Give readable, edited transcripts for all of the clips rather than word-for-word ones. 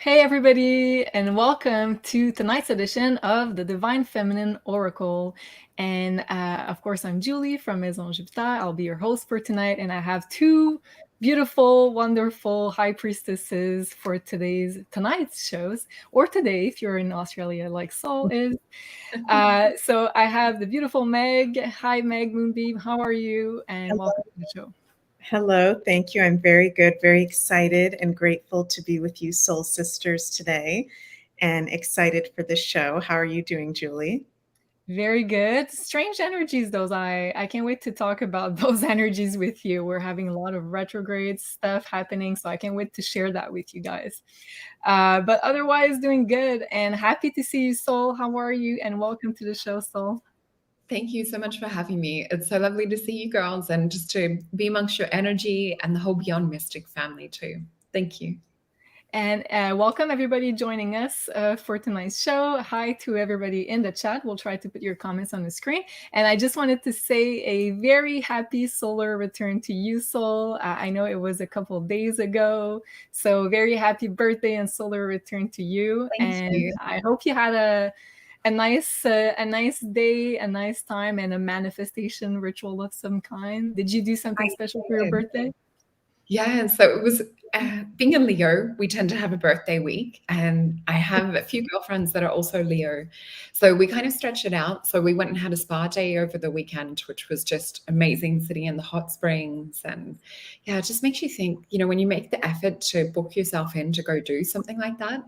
Hey everybody, and welcome to tonight's edition of the Divine Feminine Oracle. And of course, I'm Julie from Maison Jupiter. I'll be your host for tonight, and I have two beautiful, wonderful high priestesses for tonight's shows, or today if you're in Australia, like Sol is. So I have the beautiful Meg. Hi, Meg Moonbeam. How are you? And welcome to the show. Hello, thank you. I'm very good, very excited and grateful to be with you, Soul Sisters, today and excited for this show. How are you doing, Julie? Very good. Strange energies, those. I can't wait to talk about those energies with you. We're having a lot of retrograde stuff happening, so I can't wait to share that with you guys. But otherwise, doing good and happy to see you, Soul. How are you? And welcome to the show, Soul. Thank you so much for having me. It's so lovely to see you girls and just to be amongst your energy and the whole Beyond Mystic family too. Thank you. And welcome everybody joining us for tonight's show. Hi to everybody in the chat. We'll try to put your comments on the screen. And I just wanted to say a very happy solar return to you, Sol. I know it was a couple of days ago. So very happy birthday and solar return to you. Thank you. I hope you had a nice day, a nice time, and a manifestation ritual of some kind. Did you do something special for your birthday? Yeah, so it was being a Leo, we tend to have a birthday week, and I have a few girlfriends that are also Leo. So we kind of stretched it out. So we went and had a spa day over the weekend, which was just amazing, sitting in the hot springs. And yeah, it just makes you think, when you make the effort to book yourself in to go do something like that,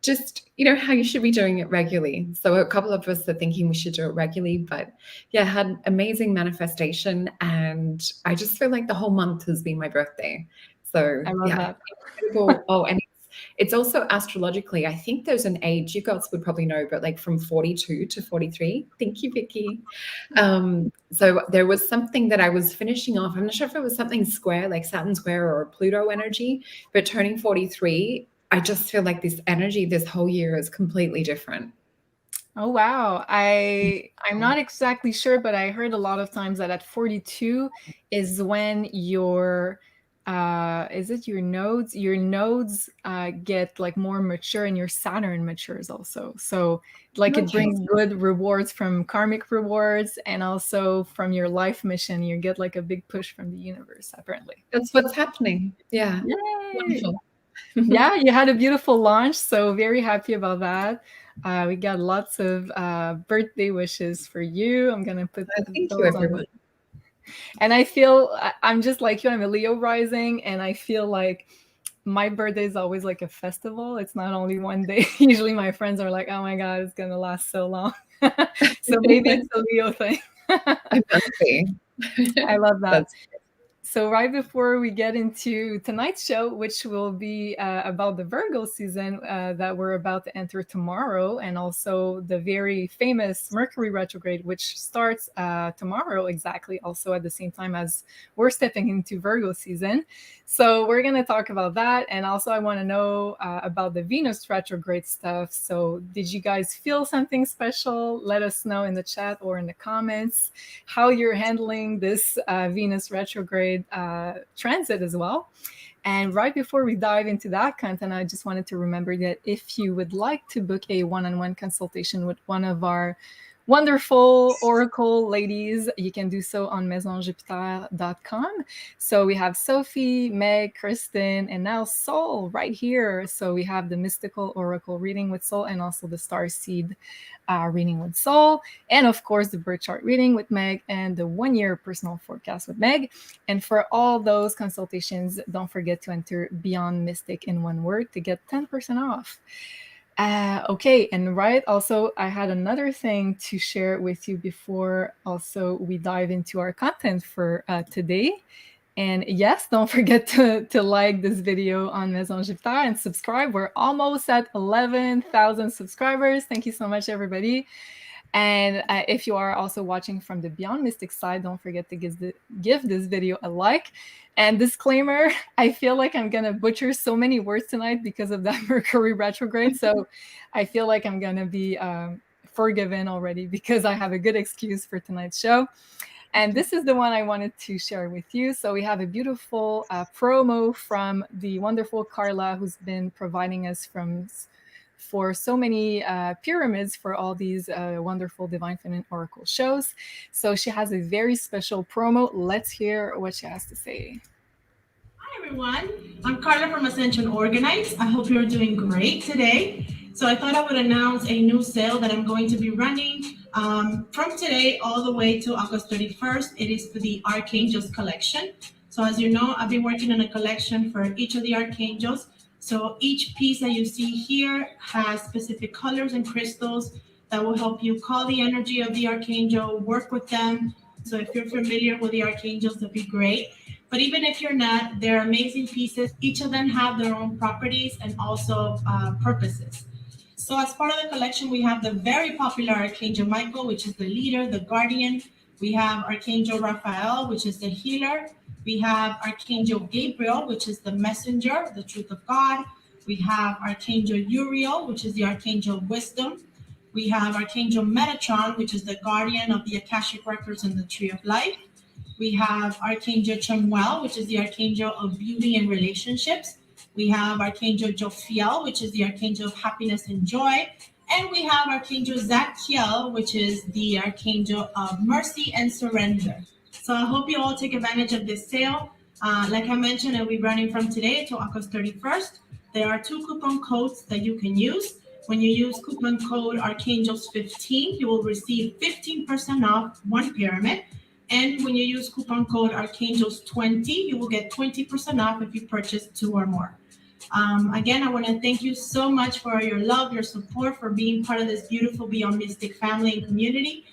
just how you should be doing it regularly. So a couple of us are thinking we should do it regularly, but yeah, had amazing manifestation, and I just feel like the whole month has been my birthday. So I love that. Incredible. Oh, and it's also astrologically, I think there's an age, you girls would probably know, but like from 42 to 43. Thank you, Vicky. So there was something that I was finishing off. I'm not sure if it was something square, like Saturn square or Pluto energy, but turning 43, I just feel like this energy this whole year is completely different. Oh, wow. I'm not exactly sure, but I heard a lot of times that at 42 is when your nodes get like more mature, and your Saturn matures also. So like it brings good rewards from karmic rewards, and also from your life mission, you get like a big push from the universe, apparently. That's what's happening. Yeah. Yay. Wonderful. Yeah, you had a beautiful launch, so very happy about that. We got lots of birthday wishes for you. I'm gonna put Thank those you, everyone. on. And I feel I'm just like you. I'm a Leo rising, and I feel like my birthday is always like a festival. It's not only one day. Usually, my friends are like, "Oh my god, it's gonna last so long." So maybe it's a Leo thing. I love that. So right before we get into tonight's show, which will be about the Virgo season that we're about to enter tomorrow, and also the very famous Mercury retrograde, which starts tomorrow exactly, also at the same time as we're stepping into Virgo season. So we're going to talk about that. And also I want to know about the Venus retrograde stuff. So did you guys feel something special? Let us know in the chat or in the comments how you're handling this Venus retrograde transit as well. And right before we dive into that content, I just wanted to remember that if you would like to book a one-on-one consultation with one of our wonderful oracle ladies, you can do so on maisonjupiter.com. So we have Sophie, Meg, Kristen, and now Sol right here. So we have the mystical oracle reading with Sol, and also the star seed reading with Sol, and of course the birth chart reading with Meg, and the 1 year personal forecast with Meg. And for all those consultations, don't forget to enter Beyond Mystic in one word to get 10% off. Okay, and right, also I had another thing to share with you before also we dive into our content for today. And yes, don't forget to like this video on Maison Jupiter and subscribe. We're almost at 11,000 subscribers. Thank you so much, everybody. And if you are also watching from the Beyond Mystic side, don't forget to give this video a like. And disclaimer, I feel like I'm going to butcher so many words tonight because of that Mercury retrograde. So I feel like I'm going to be forgiven already because I have a good excuse for tonight's show. And this is the one I wanted to share with you. So we have a beautiful promo from the wonderful Carla, who's been providing us for so many pyramids for all these wonderful Divine Feminine Oracle shows. So she has a very special promo. Let's hear what she has to say. Hi everyone, I'm Carla from Ascension Orgonites. I hope you're doing great today. So I thought I would announce a new sale that I'm going to be running from today all the way to August 31st. It is for the Archangels collection. So as you know, I've been working on a collection for each of the Archangels. So each piece that you see here has specific colors and crystals that will help you call the energy of the Archangel, work with them. So if you're familiar with the Archangels, that'd be great. But even if you're not, they're amazing pieces. Each of them have their own properties and also purposes. So as part of the collection, we have the very popular Archangel Michael, which is the leader, the guardian. We have Archangel Raphael, which is the healer. We have Archangel Gabriel, which is the messenger, the truth of God. We have Archangel Uriel, which is the Archangel of Wisdom. We have Archangel Metatron, which is the guardian of the Akashic Records and the Tree of Life. We have Archangel Chamuel, which is the Archangel of Beauty and Relationships. We have Archangel Jophiel, which is the Archangel of Happiness and Joy. And we have Archangel Zadkiel, which is the Archangel of Mercy and Surrender. So I hope you all take advantage of this sale. Like I mentioned, it'll be running from today to August 31st. There are 2 coupon codes that you can use. When you use coupon code Archangels15, you will receive 15% off 1 pyramid. And when you use coupon code Archangels20, you will get 20% off if you purchase 2 or more. Again, I want to thank you so much for your love, your support, for being part of this beautiful Beyond Mystic family and community.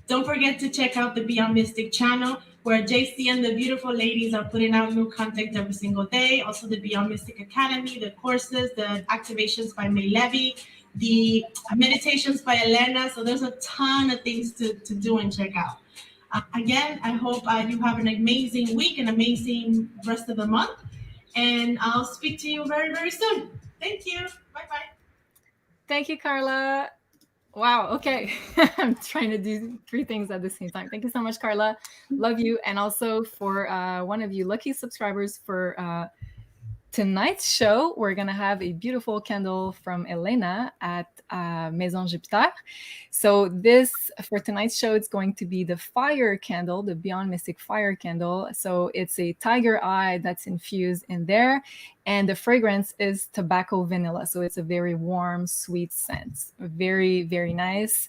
Don't forget to check out the Beyond Mystic channel, where JC and the beautiful ladies are putting out new content every single day. Also the Beyond Mystic Academy, the courses, the activations by May Levy, the meditations by Elena. So there's a ton of things to do and check out. Again, I hope you have an amazing week, an amazing rest of the month. And I'll speak to you very, very soon. Thank you. Bye-bye. Thank you, Carla. Wow. Okay. I'm trying to do 3 things at the same time. Thank you so much, Carla. Love you. And also for one of you lucky subscribers for tonight's show, we're going to have a beautiful candle from Elena at Maison Jupiter. So this, for tonight's show, it's going to be the fire candle, the Beyond Mystic fire candle. So it's a tiger eye that's infused in there. And the fragrance is tobacco vanilla. So it's a very warm, sweet scent. Very, very nice.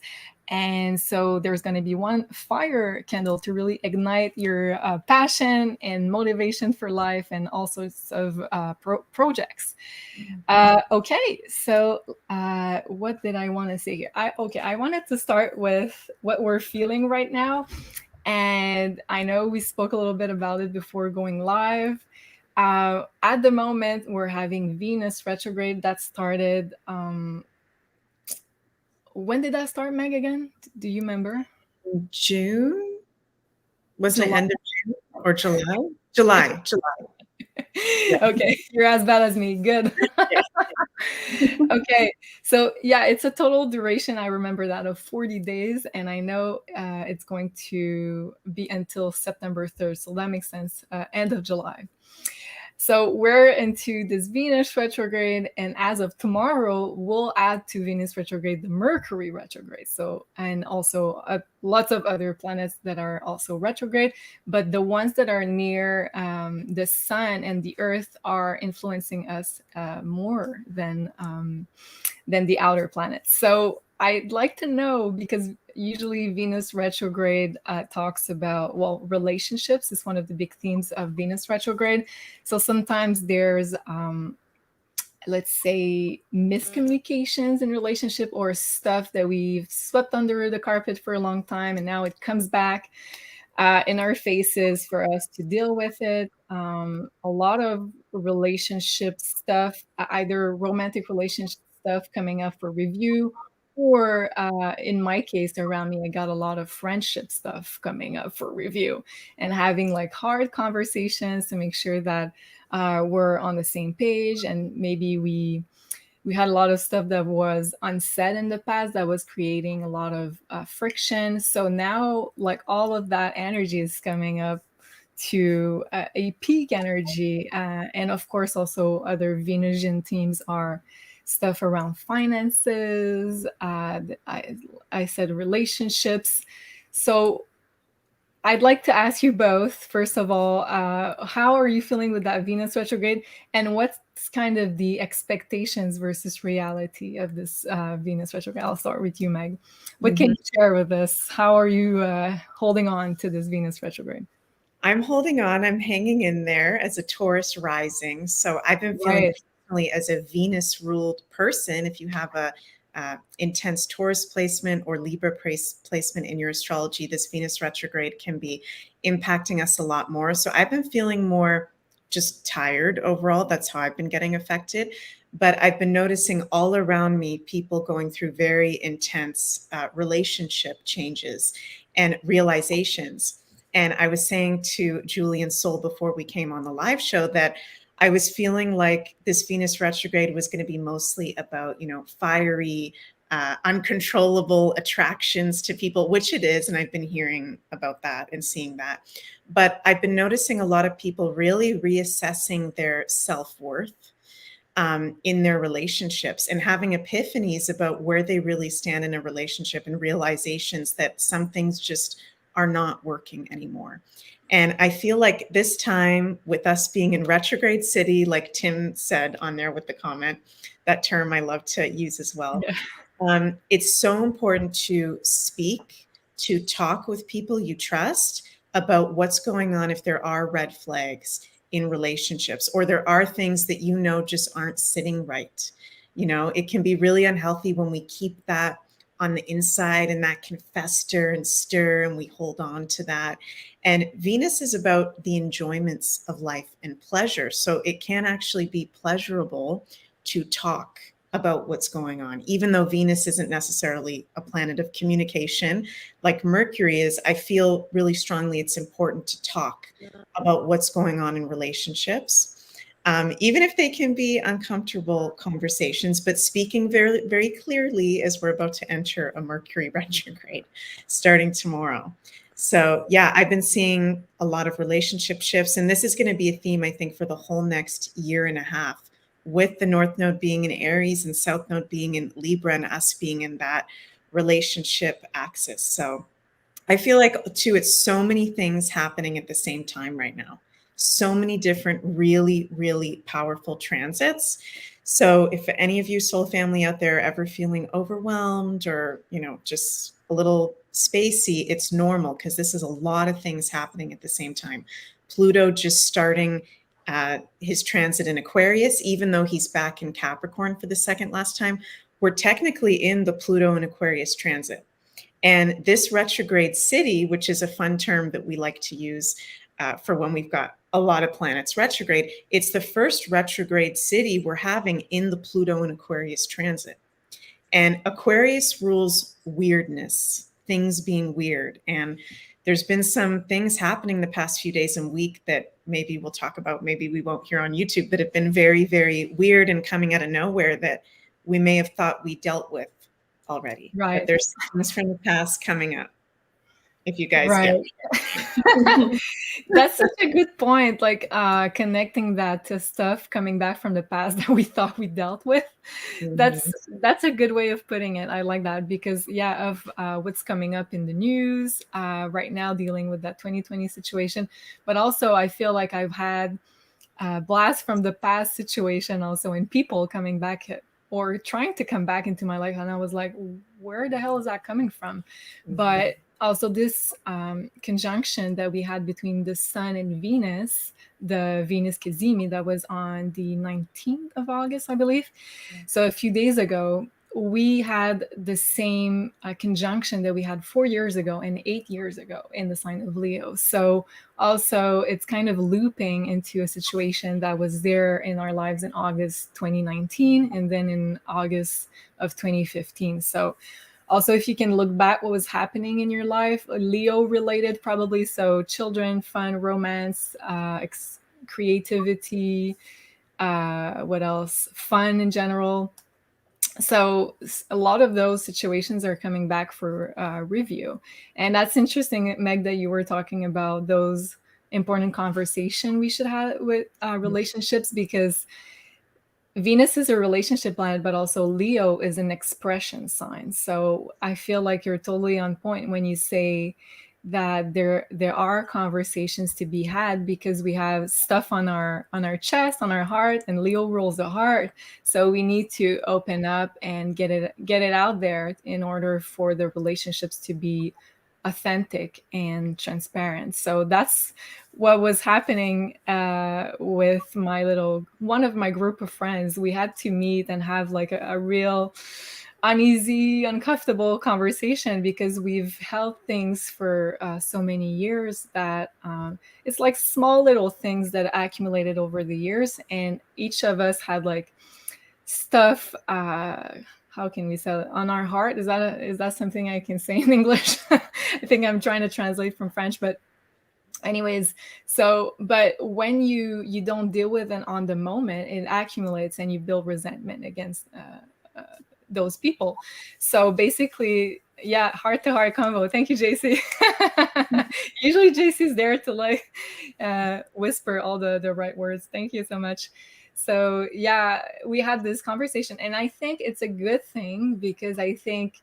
And so there's going to be 1 fire candle to really ignite your passion and motivation for life and all sorts of projects. Okay, so what did I want to say here? I wanted to start with what we're feeling right now. And I know we spoke a little bit about it before going live. At the moment, we're having Venus retrograde that started. When did that start, Meg, again? Do you remember? June? Wasn't it end of June or July? July. Yeah. Okay, you're as bad as me. Good. Okay, so yeah, it's a total duration. I remember that of 40 days, and I know it's going to be until September 3rd. So that makes sense. End of July. So we're into this Venus retrograde, and as of tomorrow, we'll add to Venus retrograde the Mercury retrograde. So, and also lots of other planets that are also retrograde, but the ones that are near the Sun and the Earth are influencing us more than the outer planets. So I'd like to know, because usually Venus retrograde talks about, well, relationships is one of the big themes of Venus retrograde. So sometimes there's, let's say, miscommunications in relationship or stuff that we've swept under the carpet for a long time, and now it comes back in our faces for us to deal with it. A lot of relationship stuff, either romantic relationship stuff coming up for review, or in my case around me, I got a lot of friendship stuff coming up for review, and having like hard conversations to make sure that we're on the same page, and maybe we we had a lot of stuff that was unsaid in the past that was creating a lot of friction. So now, like, all of that energy is coming up to a peak energy. And of course, also other Venusian themes are stuff around finances. I said relationships. So I'd like to ask you both, first of all, how are you feeling with that Venus retrograde? And what's kind of the expectations versus reality of this Venus retrograde? I'll start with you, Meg. What can you share with us? How are you holding on to this Venus retrograde? I'm holding on. I'm hanging in there as a Taurus rising. So I've been feeling personally as a Venus ruled person. If you have a intense Taurus placement or Libra placement in your astrology, this Venus retrograde can be impacting us a lot more. So I've been feeling more just tired overall. That's how I've been getting affected. But I've been noticing all around me people going through very intense relationship changes and realizations. And I was saying to Julie and Sol before we came on the live show that I was feeling like this Venus retrograde was going to be mostly about, fiery, uncontrollable attractions to people, which it is. And I've been hearing about that and seeing that. But I've been noticing a lot of people really reassessing their self-worth in their relationships and having epiphanies about where they really stand in a relationship and realizations that some things just are not working anymore. And I feel like this time with us being in retrograde city, like Tim said on there with the comment, that term I love to use as well. Yeah. It's so important to speak, to talk with people you trust about what's going on if there are red flags in relationships or there are things that just aren't sitting right. It can be really unhealthy when we keep that on the inside and that can fester and stir and we hold on to that. And Venus is about the enjoyments of life and pleasure. So it can actually be pleasurable to talk about what's going on, even though Venus isn't necessarily a planet of communication like Mercury is. I feel really strongly it's important to talk about what's going on in relationships. Even if they can be uncomfortable conversations, but speaking very, very clearly as we're about to enter a Mercury retrograde starting tomorrow. So yeah, I've been seeing a lot of relationship shifts, and this is going to be a theme, I think, for the whole next year and a half, with the North Node being in Aries and South Node being in Libra and us being in that relationship axis. So I feel like too, it's so many things happening at the same time right now. So many different really, really powerful transits. So if any of you soul family out there are ever feeling overwhelmed or, just a little spacey, it's normal because this is a lot of things happening at the same time. Pluto just starting his transit in Aquarius, even though he's back in Capricorn for the second last time, we're technically in the Pluto and Aquarius transit. And this retrograde city, which is a fun term that we like to use for when we've got a lot of planets retrograde, it's the first retrograde city we're having in the Pluto and Aquarius transit. And Aquarius rules weirdness, things being weird. And there's been some things happening the past few days and week that maybe we'll talk about, maybe we won't hear on YouTube, that have been very, very weird and coming out of nowhere that we may have thought we dealt with already. Right. But there's things from the past coming up. If you guys get it. That's such a good point. Like connecting that to stuff coming back from the past that we thought we dealt with. That's a good way of putting it. I like that because of what's coming up in the news right now, dealing with that 2020 situation. But also I feel like I've had blasts from the past situation also in people coming back or trying to come back into my life. And I was like, where the hell is that coming from? But also this conjunction that we had between the Sun and Venus, the Venus Cazimi, that was on the 19th of August, I believe. So a few days ago, we had the same conjunction that we had 4 years ago and 8 years ago in the sign of Leo. So also it's kind of looping into a situation that was there in our lives in August 2019 and then in August of 2015. So also, if you can look back what was happening in your life, Leo related probably. So children, fun, romance, creativity, what else? Fun in general. So a lot of those situations are coming back for review. And that's interesting, Meg, that you were talking about those important conversation we should have with relationships, because Venus is a relationship planet, but also Leo is an expression sign. So I feel like you're totally on point when you say that there are conversations to be had, because we have stuff on our chest, on our heart, and Leo rules the heart. So we need to open up and get it out there in order for the relationships to be authentic and transparent. So that's what was happening with one of my group of friends. We had to meet and have like a real uneasy, uncomfortable conversation, because we've held things for so many years that it's like small little things that accumulated over the years, and each of us had like stuff, how can we say it, on our heart. Is that something I can say in English? I think I'm trying to translate from French, but anyways, but when you don't deal with it on the moment, it accumulates and you build resentment against those people. So basically, yeah, heart to heart convo. Thank you, JC. Usually JC's there to like whisper all the right words. Thank you so much. So yeah, we had this conversation, and I think it's a good thing, because I think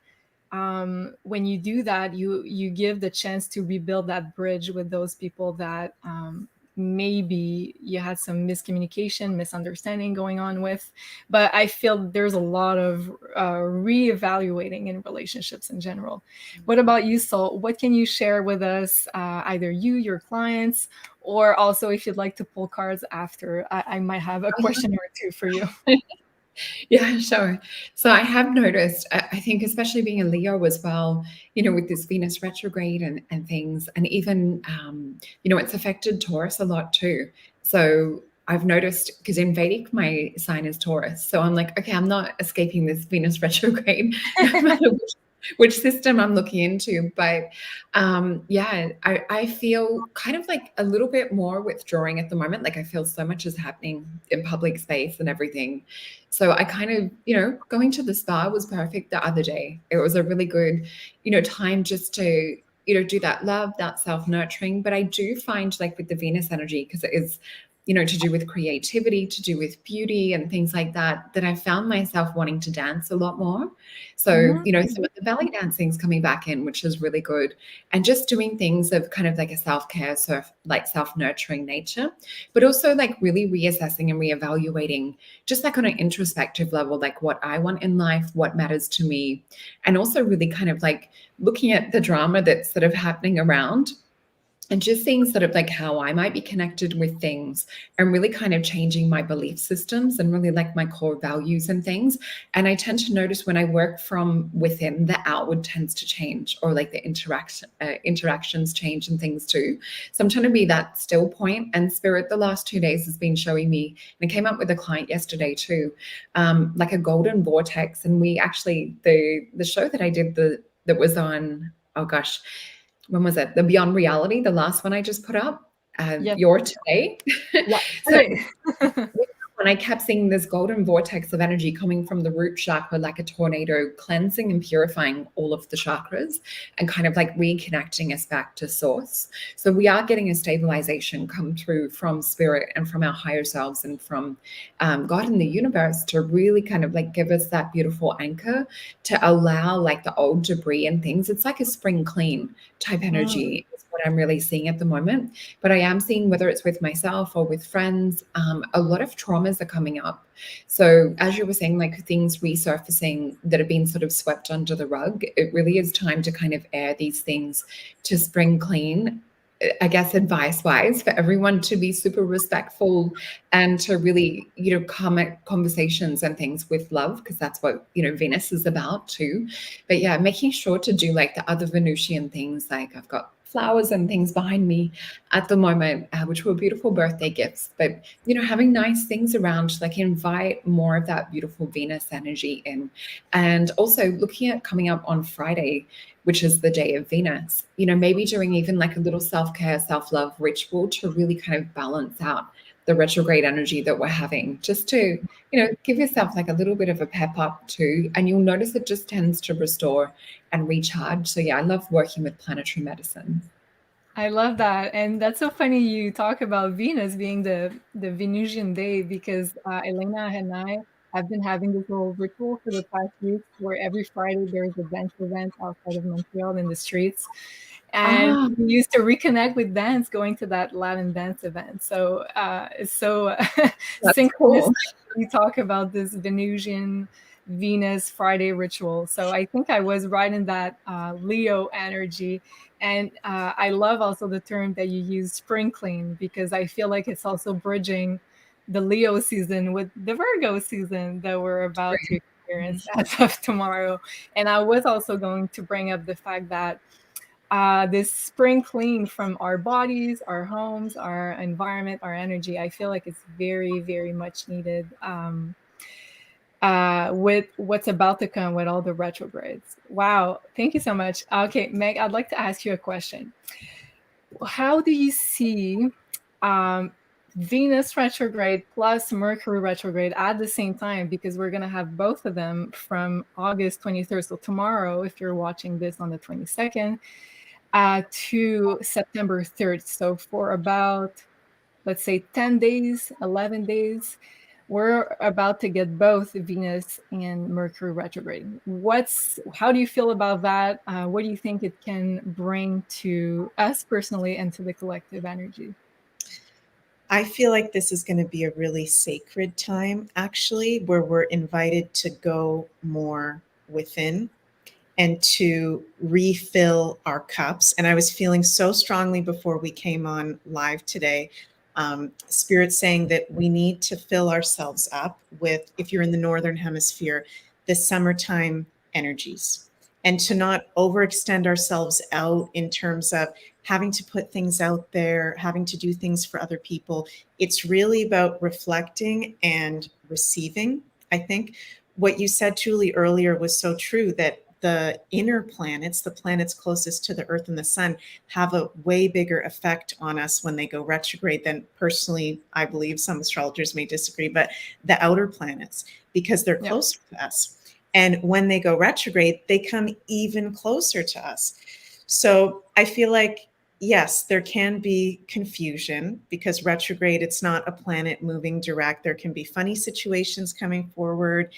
when you do that, you give the chance to rebuild that bridge with those people that maybe you had some miscommunication, misunderstanding going on with. But I feel there's a lot of reevaluating in relationships in general. What about you, Sol? What can you share with us, either you, your clients, or also if you'd like to pull cards after? I might have a question or two for you. Yeah, sure. So I have noticed, I think, especially being a Leo as well, with this Venus retrograde and things, and even, it's affected Taurus a lot too. So I've noticed, because in Vedic, my sign is Taurus. So I'm like, okay, I'm not escaping this Venus retrograde, no matter which system I'm looking into. But I feel kind of like a little bit more withdrawing at the moment. Like I feel so much is happening in public space and everything. So I kind of, going to the spa was perfect the other day. It was a really good, time just to, do that love, that self-nurturing. But I do find like with the Venus energy, because it is, to do with creativity, to do with beauty and things like that, that I found myself wanting to dance a lot more. So, some of the belly dancing's coming back in, which is really good. And just doing things of kind of like a self-care, so like self-nurturing nature, but also like really reassessing and reevaluating, just like on an introspective level, like what I want in life, what matters to me. And also really kind of like looking at the drama that's sort of happening around, and just seeing sort of like how I might be connected with things, and really kind of changing my belief systems and really like my core values and things. And I tend to notice when I work from within, the outward tends to change, or like the interactions change and things too. So I'm trying to be that still point. And Spirit the last 2 days has been showing me, and I came up with a client yesterday too, like a golden vortex. And we actually, the show that I did that was on, oh gosh, when was it? The Beyond Reality, the last one I just put up, Your Today. Yeah. So when I kept seeing this golden vortex of energy coming from the root chakra, like a tornado, cleansing and purifying all of the chakras and kind of like reconnecting us back to source. So we are getting a stabilization come through from spirit and from our higher selves and from God in the universe, to really kind of like give us that beautiful anchor to allow like the old debris and things. It's like a spring clean type energy. What I'm really seeing at the moment. But I am seeing, whether it's with myself or with friends, a lot of traumas are coming up. So as you were saying, like things resurfacing that have been sort of swept under the rug, it really is time to kind of air these things to spring clean. I guess advice-wise, for everyone to be super respectful and to really, come at conversations and things with love, because that's what, Venus is about too. But yeah, making sure to do like the other Venusian things. Like I've got flowers and things behind me at the moment, which were beautiful birthday gifts. But, having nice things around, like invite more of that beautiful Venus energy in. And also looking at coming up on Friday, which is the day of Venus, maybe doing even like a little self-care, self-love ritual to really kind of balance out the retrograde energy that we're having, just to, give yourself like a little bit of a pep up too. And you'll notice it just tends to restore and recharge. So yeah, I love working with planetary medicine. I love that. And that's so funny you talk about Venus being the Venusian day, because Elena and I have been having this little ritual for the past weeks where every Friday there's a dance event outside of Montreal in the streets. And Ah, we used to reconnect with dance going to that Latin dance event. So it's so that's synchronous cool. we talk about this Venusian Venus Friday ritual. So I think I was right in that Leo energy. And I love also the term that you use, spring clean, because I feel like it's also bridging the Leo season with the Virgo season that we're about to experience as of tomorrow. And I was also going to bring up the fact that this spring clean from our bodies, our homes, our environment, our energy, I feel like it's very, very much needed with what's about to come with all the retrogrades. Wow. Thank you so much. Okay, Meg, I'd like to ask you a question. How do you see Venus retrograde plus Mercury retrograde at the same time? Because we're going to have both of them from August 23rd. So tomorrow, if you're watching this on the 22nd, to September 3rd. So for about, let's say, 10 days, 11 days, we're about to get both Venus and Mercury retrograde. How do you feel about that? What do you think it can bring to us personally and to the collective energy? I feel like this is going to be a really sacred time, actually, where we're invited to go more within and to refill our cups. And I was feeling so strongly before we came on live today, Spirit saying that we need to fill ourselves up with, if you're in the Northern Hemisphere, the summertime energies, and to not overextend ourselves out in terms of having to put things out there, having to do things for other people. It's really about reflecting and receiving. I think what you said, Julie, earlier was so true, that the inner planets, the planets closest to the Earth and the Sun, have a way bigger effect on us when they go retrograde than, personally, I believe, some astrologers may disagree, but the outer planets, because they're closer to us. And when they go retrograde, they come even closer to us. So I feel like, yes, there can be confusion because retrograde, it's not a planet moving direct. There can be funny situations coming forward,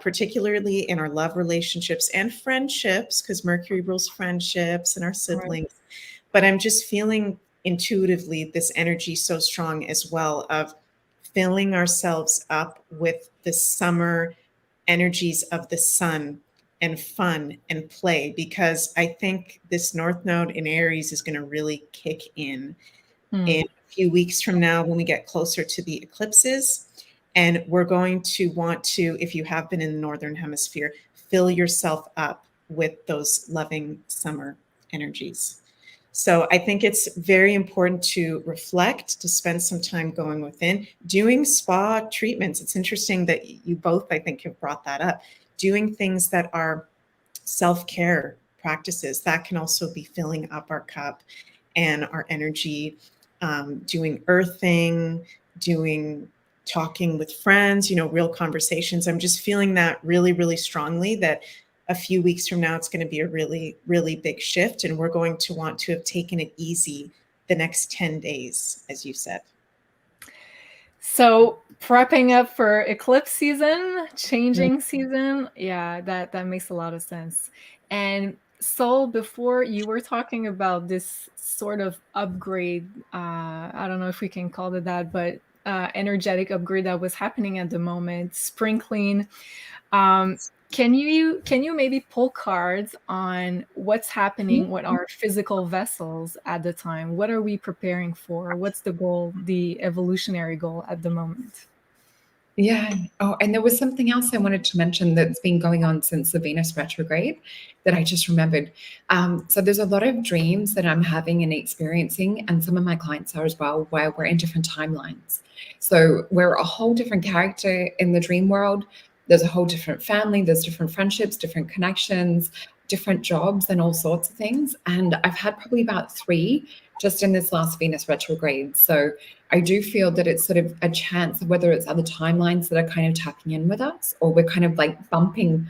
particularly in our love relationships and friendships, because Mercury rules friendships and our siblings. Right. But I'm just feeling intuitively this energy so strong as well, of filling ourselves up with the summer energies of the sun and fun and play, because I think this North Node in Aries is going to really kick in a few weeks from now when we get closer to the eclipses. And we're going to want to, if you have been in the Northern Hemisphere, fill yourself up with those loving summer energies. So I think it's very important to reflect, to spend some time going within, doing spa treatments. It's interesting that you both, I think, have brought that up. Doing things that are self-care practices, that can also be filling up our cup and our energy. Doing earthing, talking with friends, real conversations. I'm just feeling that really, really strongly, that a few weeks from now, it's going to be a really, really big shift. And we're going to want to have taken it easy the next 10 days, as you said. So prepping up for eclipse season, changing season. Yeah, that makes a lot of sense. And Sol, before you were talking about this sort of upgrade, I don't know if we can call it that, but energetic upgrade that was happening at the moment, spring clean. Can you maybe pull cards on what's happening with our physical vessels at the time? What are we preparing for? What's the goal, the evolutionary goal at the moment? Yeah. Oh, and there was something else I wanted to mention that's been going on since the Venus retrograde that I just remembered. So there's a lot of dreams that I'm having and experiencing, and some of my clients are as well, where we're in different timelines. So we're a whole different character in the dream world. There's a whole different family. There's different friendships, different connections, different jobs and all sorts of things. And I've had probably about 3 just in this last Venus retrograde. So I do feel that it's sort of a chance of whether it's other timelines that are kind of tapping in with us, or we're kind of like bumping,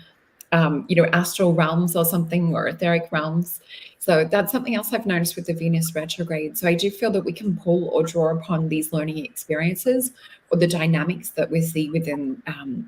astral realms or something, or etheric realms. So that's something else I've noticed with the Venus retrograde. So I do feel that we can pull or draw upon these learning experiences or the dynamics that we see within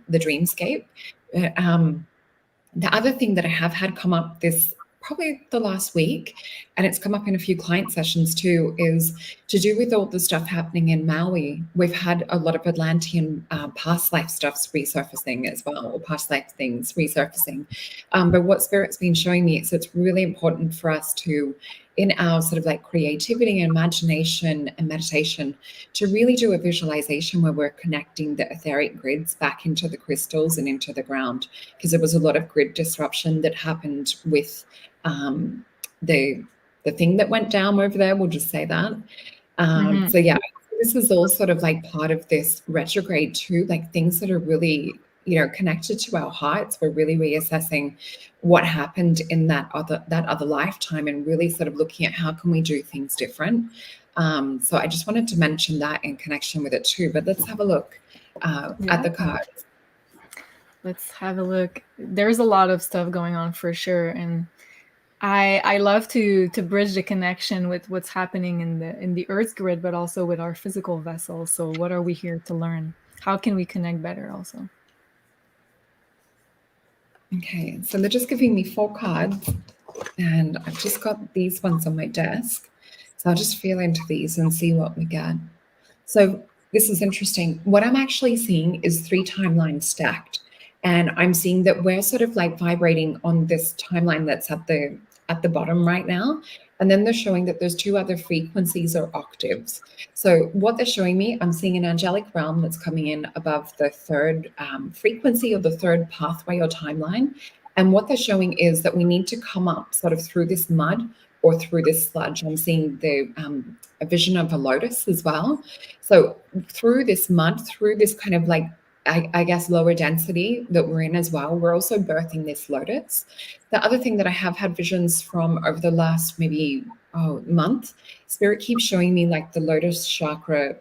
the dreamscape. The other thing that I have had come up this probably the last week, and it's come up in a few client sessions too, is to do with all the stuff happening in Maui. We've had a lot of Atlantean past life stuffs resurfacing as well, or past life things resurfacing. But what Spirit's been showing me is it's really important for us to, in our sort of like creativity and imagination and meditation, to really do a visualization where we're connecting the etheric grids back into the crystals and into the ground, because there was a lot of grid disruption that happened with the thing that went down over there. We'll just say that. So yeah, this is all sort of like part of this retrograde too, like things that are really, connected to our hearts. We're really reassessing what happened in that other lifetime, and really sort of looking at how can we do things different. So I just wanted to mention that in connection with it too. But let's have a look at the cards. Let's have a look. There's a lot of stuff going on for sure, and I love to bridge the connection with what's happening in the Earth's grid, but also with our physical vessels. So what are we here to learn? How can we connect better also? Okay, so they're just giving me 4 cards, and I've just got these ones on my desk. So I'll just feel into these and see what we get. So this is interesting. What I'm actually seeing is 3 timelines stacked. And I'm seeing that we're sort of like vibrating on this timeline that's at the bottom right now. And then they're showing that there's 2 other frequencies or octaves. So what they're showing me, I'm seeing an angelic realm that's coming in above the 3rd frequency or the 3rd pathway or timeline. And what they're showing is that we need to come up sort of through this mud or through this sludge. I'm seeing a vision of a lotus as well. So through this mud, through this kind of like, I guess, lower density that we're in as well, we're also birthing this lotus. The other thing that I have had visions from over the last maybe month, Spirit keeps showing me like the lotus chakra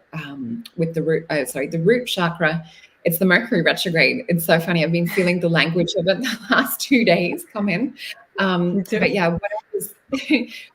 with the root chakra. It's the Mercury retrograde. It's so funny. I've been feeling the language of it the last 2 days come in. But yeah, what else?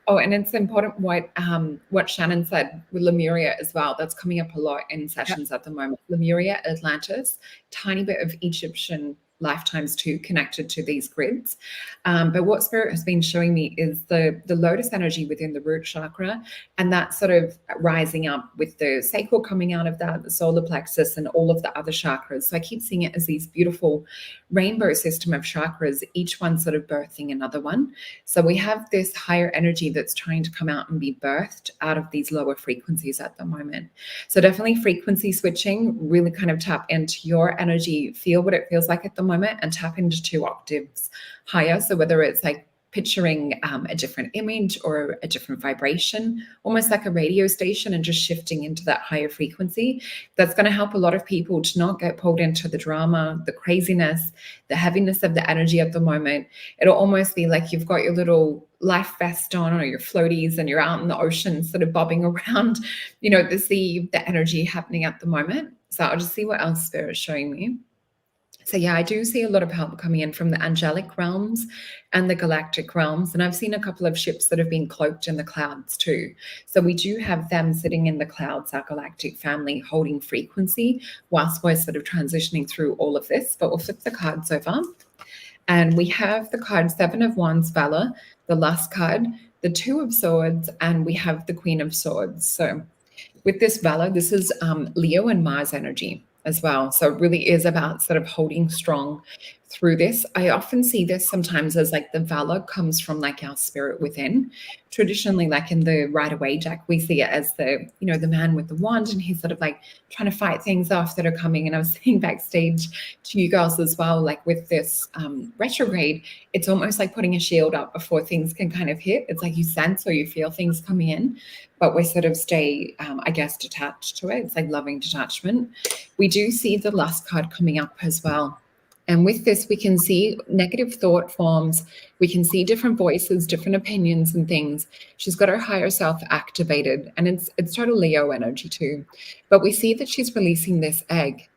And it's important what Shannon said with Lemuria as well. That's coming up a lot in sessions at the moment. Lemuria, Atlantis, tiny bit of Egyptian lifetimes too, connected to these grids. But what Spirit has been showing me is the lotus energy within the root chakra, and that sort of rising up with the sacral coming out of that, the solar plexus, and all of the other chakras. So I keep seeing it as these beautiful rainbow system of chakras, each one sort of birthing another one. So we have this higher energy that's trying to come out and be birthed out of these lower frequencies at the moment. So definitely frequency switching, really kind of tap into your energy, feel what it feels like at the moment, and tap into 2 octaves higher. So whether it's like picturing a different image or a different vibration, almost like a radio station, and just shifting into that higher frequency, that's going to help a lot of people to not get pulled into the drama, the craziness, the heaviness of the energy at the moment. It'll almost be like you've got your little life vest on or your floaties, and you're out in the ocean sort of bobbing around, the sea, the energy happening at the moment. So I'll just see what else Spirit is showing me. So yeah, I do see a lot of help coming in from the angelic realms and the galactic realms. And I've seen a couple of ships that have been cloaked in the clouds too. So we do have them sitting in the clouds, our galactic family, holding frequency whilst we're sort of transitioning through all of this. But we'll flip the cards over. And we have the card 7 of Wands, Valor, the Lust card, the 2 of Swords, and we have the Queen of Swords. So with this Valor, this is Leo and Mars energy as well. So it really is about sort of holding strong through this. I often see this sometimes as like the valor comes from like our spirit within. Traditionally, like in the Rider-Waite deck, we see it as the man with the wand, and he's sort of like trying to fight things off that are coming. And I was saying backstage to you girls as well, like with this retrograde, it's almost like putting a shield up before things can kind of hit. It's like you sense or you feel things coming in, but we sort of stay, I guess, detached to it. It's like loving detachment. We do see the Lust card coming up as well. And with this, we can see negative thought forms. We can see different voices, different opinions and things. She's got her higher self activated, and it's total Leo energy too. But we see that she's releasing this egg.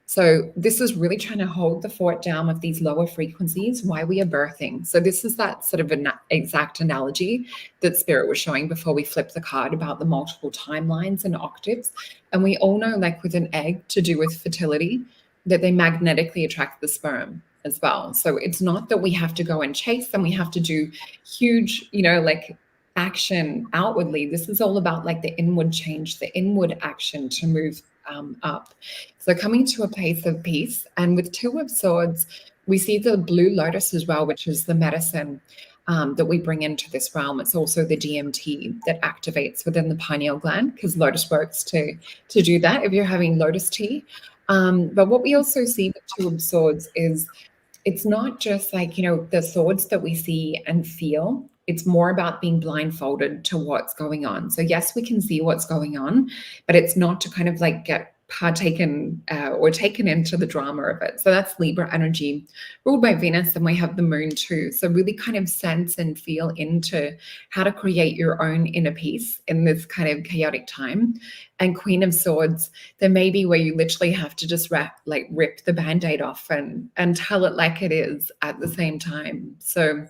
So this is really trying to hold the fort down with these lower frequencies while we are birthing. So this is that sort of an exact analogy that Spirit was showing before we flipped the card about the multiple timelines and octaves. And we all know, like with an egg to do with fertility, that they magnetically attract the sperm as well. So it's not that we have to go and chase them. We have to do huge, like action outwardly. This is all about like the inward change, the inward action to move up. So coming to a place of peace. And with Two of Swords, we see the blue lotus as well, which is the medicine that we bring into this realm. It's also the DMT that activates within the pineal gland, because lotus works to do that if you're having lotus tea. But what we also see with Two of Swords is it's not just like, the swords that we see and feel. It's more about being blindfolded to what's going on. So yes, we can see what's going on, but it's not to kind of like get partaken or taken into the drama of it. So that's Libra energy ruled by Venus, and we have the moon too. So really kind of sense and feel into how to create your own inner peace in this kind of chaotic time. And Queen of Swords, there may be where you literally have to just rip the Band-Aid off and tell it like it is at the same time. So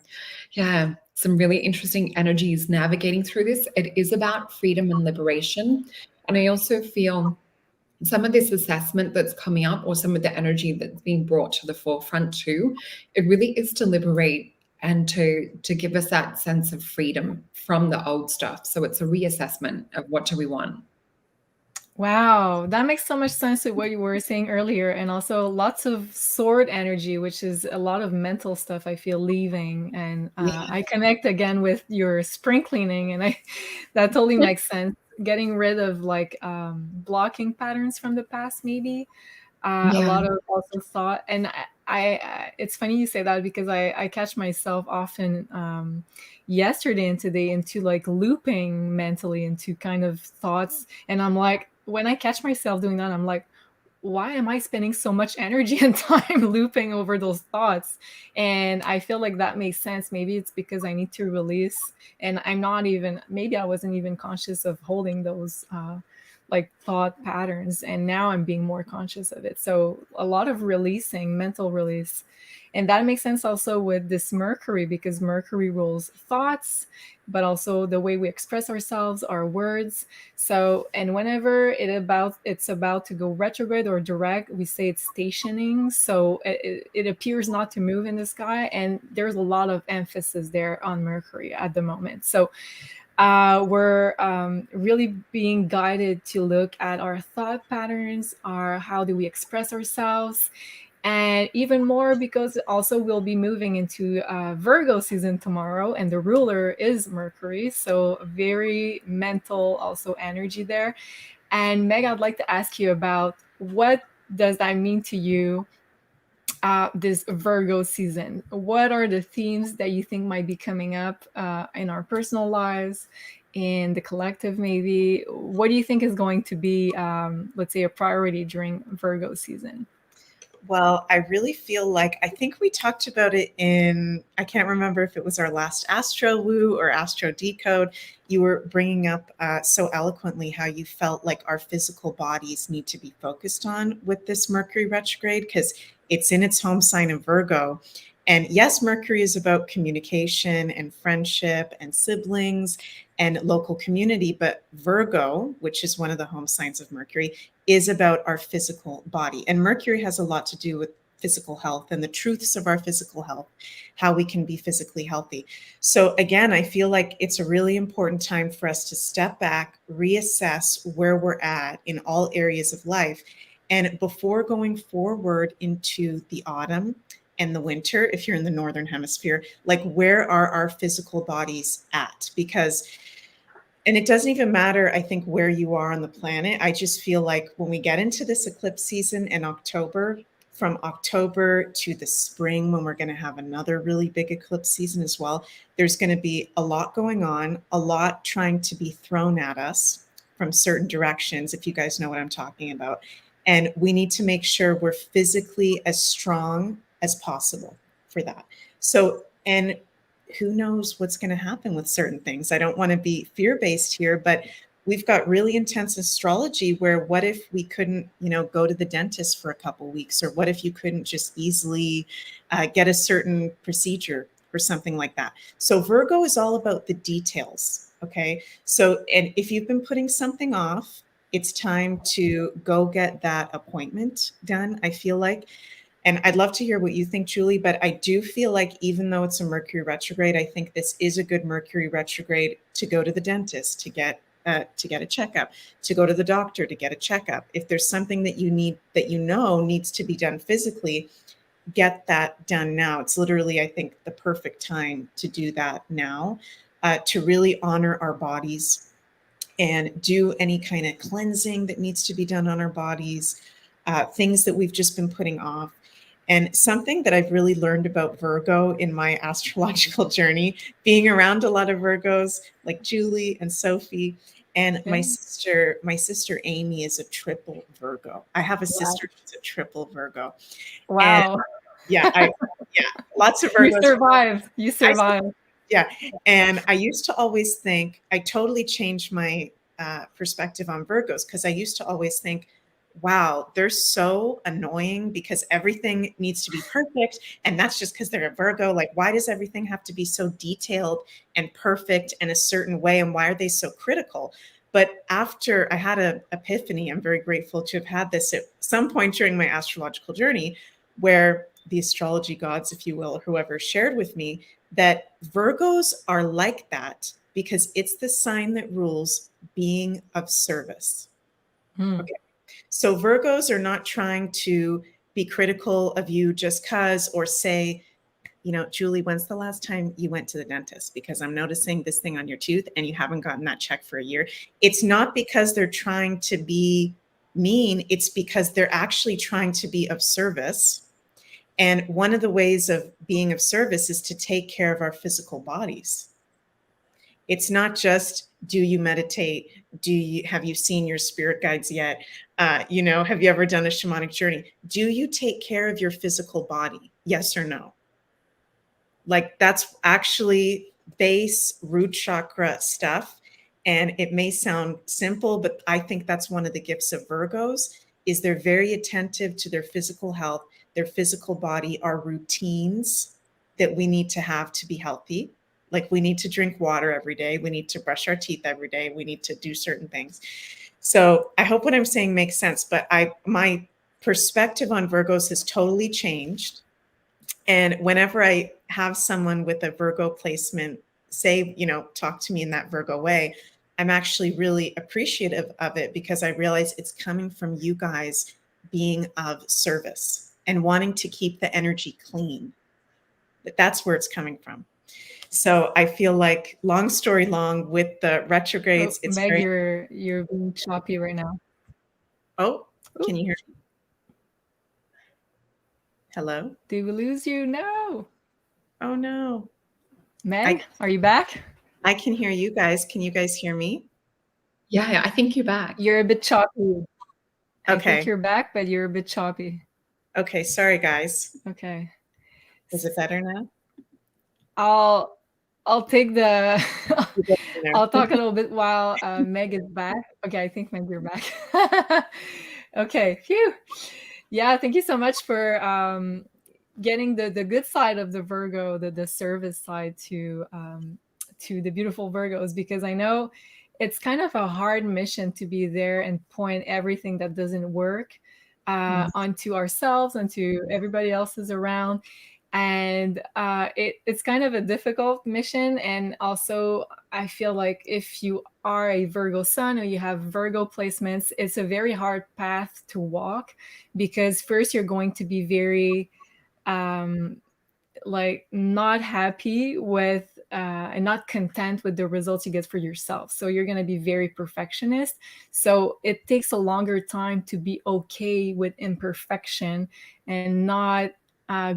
yeah, some really interesting energies navigating through this. It is about freedom and liberation. And I also feel some of this assessment that's coming up, or some of the energy that's being brought to the forefront too, it really is to liberate and to give us that sense of freedom from the old stuff. So it's a reassessment of what do we want. Wow, that makes so much sense with what you were saying earlier, and also lots of sword energy, which is a lot of mental stuff I feel leaving. And I connect again with your spring cleaning, and that totally makes sense. Getting rid of like blocking patterns from the past, maybe. A lot of also thought. And I it's funny you say that, because I catch myself often yesterday and today into like looping mentally into kind of thoughts. And I'm like, when I catch myself doing that, I'm like, why am I spending so much energy and time looping over those thoughts? And I feel like that makes sense. Maybe it's because I need to release, and maybe I wasn't even conscious of holding those like thought patterns, and now I'm being more conscious of it. So a lot of releasing, mental release. And that makes sense also with this Mercury, because Mercury rules thoughts, but also the way we express ourselves, our words. So, and whenever it's about to go retrograde or direct, we say it's stationing. So it appears not to move in the sky, and there's a lot of emphasis there on Mercury at the moment. So we're really being guided to look at our thought patterns, how do we express ourselves, and even more because also we'll be moving into Virgo season tomorrow, and the ruler is Mercury, so very mental also energy there. And Meg, I'd like to ask you about what does that mean to you, this Virgo season? What are the themes that you think might be coming up in our personal lives, in the collective maybe? What do you think is going to be, let's say, a priority during Virgo season? Well, I really feel like, I think we talked about it in, I can't remember if it was our last Astro Woo or Astro Decode. You were bringing up so eloquently how you felt like our physical bodies need to be focused on with this Mercury retrograde, because it's in its home sign of Virgo. And yes, Mercury is about communication and friendship and siblings and local community, but Virgo, which is one of the home signs of Mercury, is about our physical body. And Mercury has a lot to do with physical health and the truths of our physical health, how we can be physically healthy. So again, I feel like it's a really important time for us to step back, reassess where we're at in all areas of life. And before going forward into the autumn and the winter, if you're in the Northern Hemisphere, like where are our physical bodies at? Because, and it doesn't even matter, I think, where you are on the planet. I just feel like when we get into this eclipse season in October, from October to the spring, when we're going to have another really big eclipse season as well, there's going to be a lot going on, a lot trying to be thrown at us from certain directions, if you guys know what I'm talking about. And we need to make sure we're physically as strong as possible for that. So, and who knows what's going to happen with certain things. I don't want to be fear-based here, but we've got really intense astrology where what if we couldn't, go to the dentist for a couple weeks, or what if you couldn't just easily get a certain procedure or something like that. So Virgo is all about the details. Okay. So, and if you've been putting something off, it's time to go get that appointment done, I feel like. And I'd love to hear what you think, Julie, but I do feel like even though it's a Mercury retrograde, I think this is a good Mercury retrograde to go to the dentist, to get a checkup, to go to the doctor, to get a checkup. If there's something that you need, that needs to be done physically, get that done now. It's literally, I think, the perfect time to do that now, to really honor our bodies and do any kind of cleansing that needs to be done on our bodies, things that we've just been putting off. And something that I've really learned about Virgo in my astrological journey, being around a lot of Virgos like Julie and Sophie, and my sister Amy is a triple Virgo. I have a sister who's a triple Virgo. Wow. And lots of Virgos. You survived. And I used to always think, I totally changed my perspective on Virgos, because I used to always think, wow, they're so annoying because everything needs to be perfect. And that's just because they're a Virgo. Like, why does everything have to be so detailed and perfect in a certain way? And why are they so critical? But after I had an epiphany, I'm very grateful to have had this at some point during my astrological journey, where the astrology gods, if you will, or whoever shared with me that Virgos are like that because it's the sign that rules being of service. Okay. So Virgos are not trying to be critical of you just because, or say, Julie, when's the last time you went to the dentist? Because I'm noticing this thing on your tooth and you haven't gotten that checked for a year. It's not because they're trying to be mean. It's because they're actually trying to be of service. And one of the ways of being of service is to take care of our physical bodies. It's not just, do you meditate? Have you seen your spirit guides yet? Have you ever done a shamanic journey? Do you take care of your physical body? Yes or no? Like, that's actually base root chakra stuff. And it may sound simple, but I think that's one of the gifts of Virgos, is they're very attentive to their physical health, their physical body, our routines that we need to have to be healthy. Like, we need to drink water every day. We need to brush our teeth every day. We need to do certain things. So I hope what I'm saying makes sense, but my perspective on Virgos has totally changed. And whenever I have someone with a Virgo placement say, talk to me in that Virgo way, I'm actually really appreciative of it, because I realize it's coming from you guys being of service and wanting to keep the energy clean. That's where it's coming from. So I feel like, long story long, with the retrogrades, it's Meg, you're being choppy right now. Oh, can you hear me? Hello? Did we lose you? No. Oh, no. Meg, are you back? I can hear you guys. Can you guys hear me? Yeah, I think you're back. You're a bit choppy. Okay. I think you're back, but you're a bit choppy. Okay, sorry, guys. Okay. Is it better now? I'll take the I'll talk a little bit while Meg is back. Okay, I think Meg, you're back. Okay, phew. Yeah, thank you so much for getting the good side of the Virgo, the service side to the beautiful Virgos, because I know it's kind of a hard mission to be there and point everything that doesn't work onto ourselves, onto everybody else's around. And it's kind of a difficult mission. And also, I feel like if you are a Virgo sun or you have Virgo placements, it's a very hard path to walk, because first you're going to be very not happy with and not content with the results you get for yourself. So you're going to be very perfectionist. So it takes a longer time to be okay with imperfection and not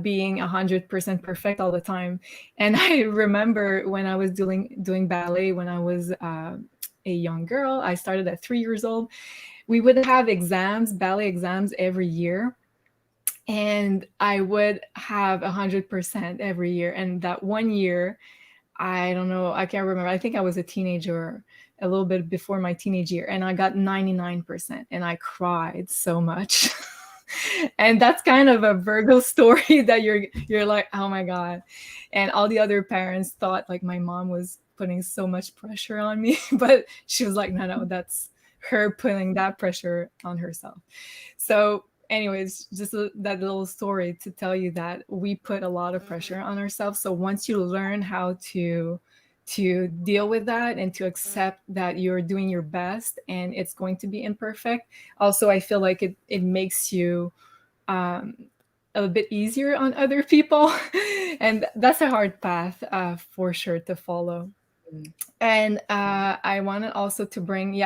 being 100% perfect all the time. And I remember when I was doing ballet when I was a young girl. I started at 3 years old. We would have ballet exams every year. and I would have 100% every year. And that one year, I don't know, I can't remember. I think I was a teenager, a little bit before my teenage year, and I got 99%, and I cried so much. And that's kind of a Virgo story that you're like, oh my God. And all the other parents thought like my mom was putting so much pressure on me, but she was like, no, that's her putting that pressure on herself. So anyways, just that little story to tell you that we put a lot of pressure on ourselves. So once you learn how to deal with that and to accept that you're doing your best and it's going to be imperfect, also I feel like it makes you a bit easier on other people. And that's a hard path for sure to follow. And I wanted also to bring,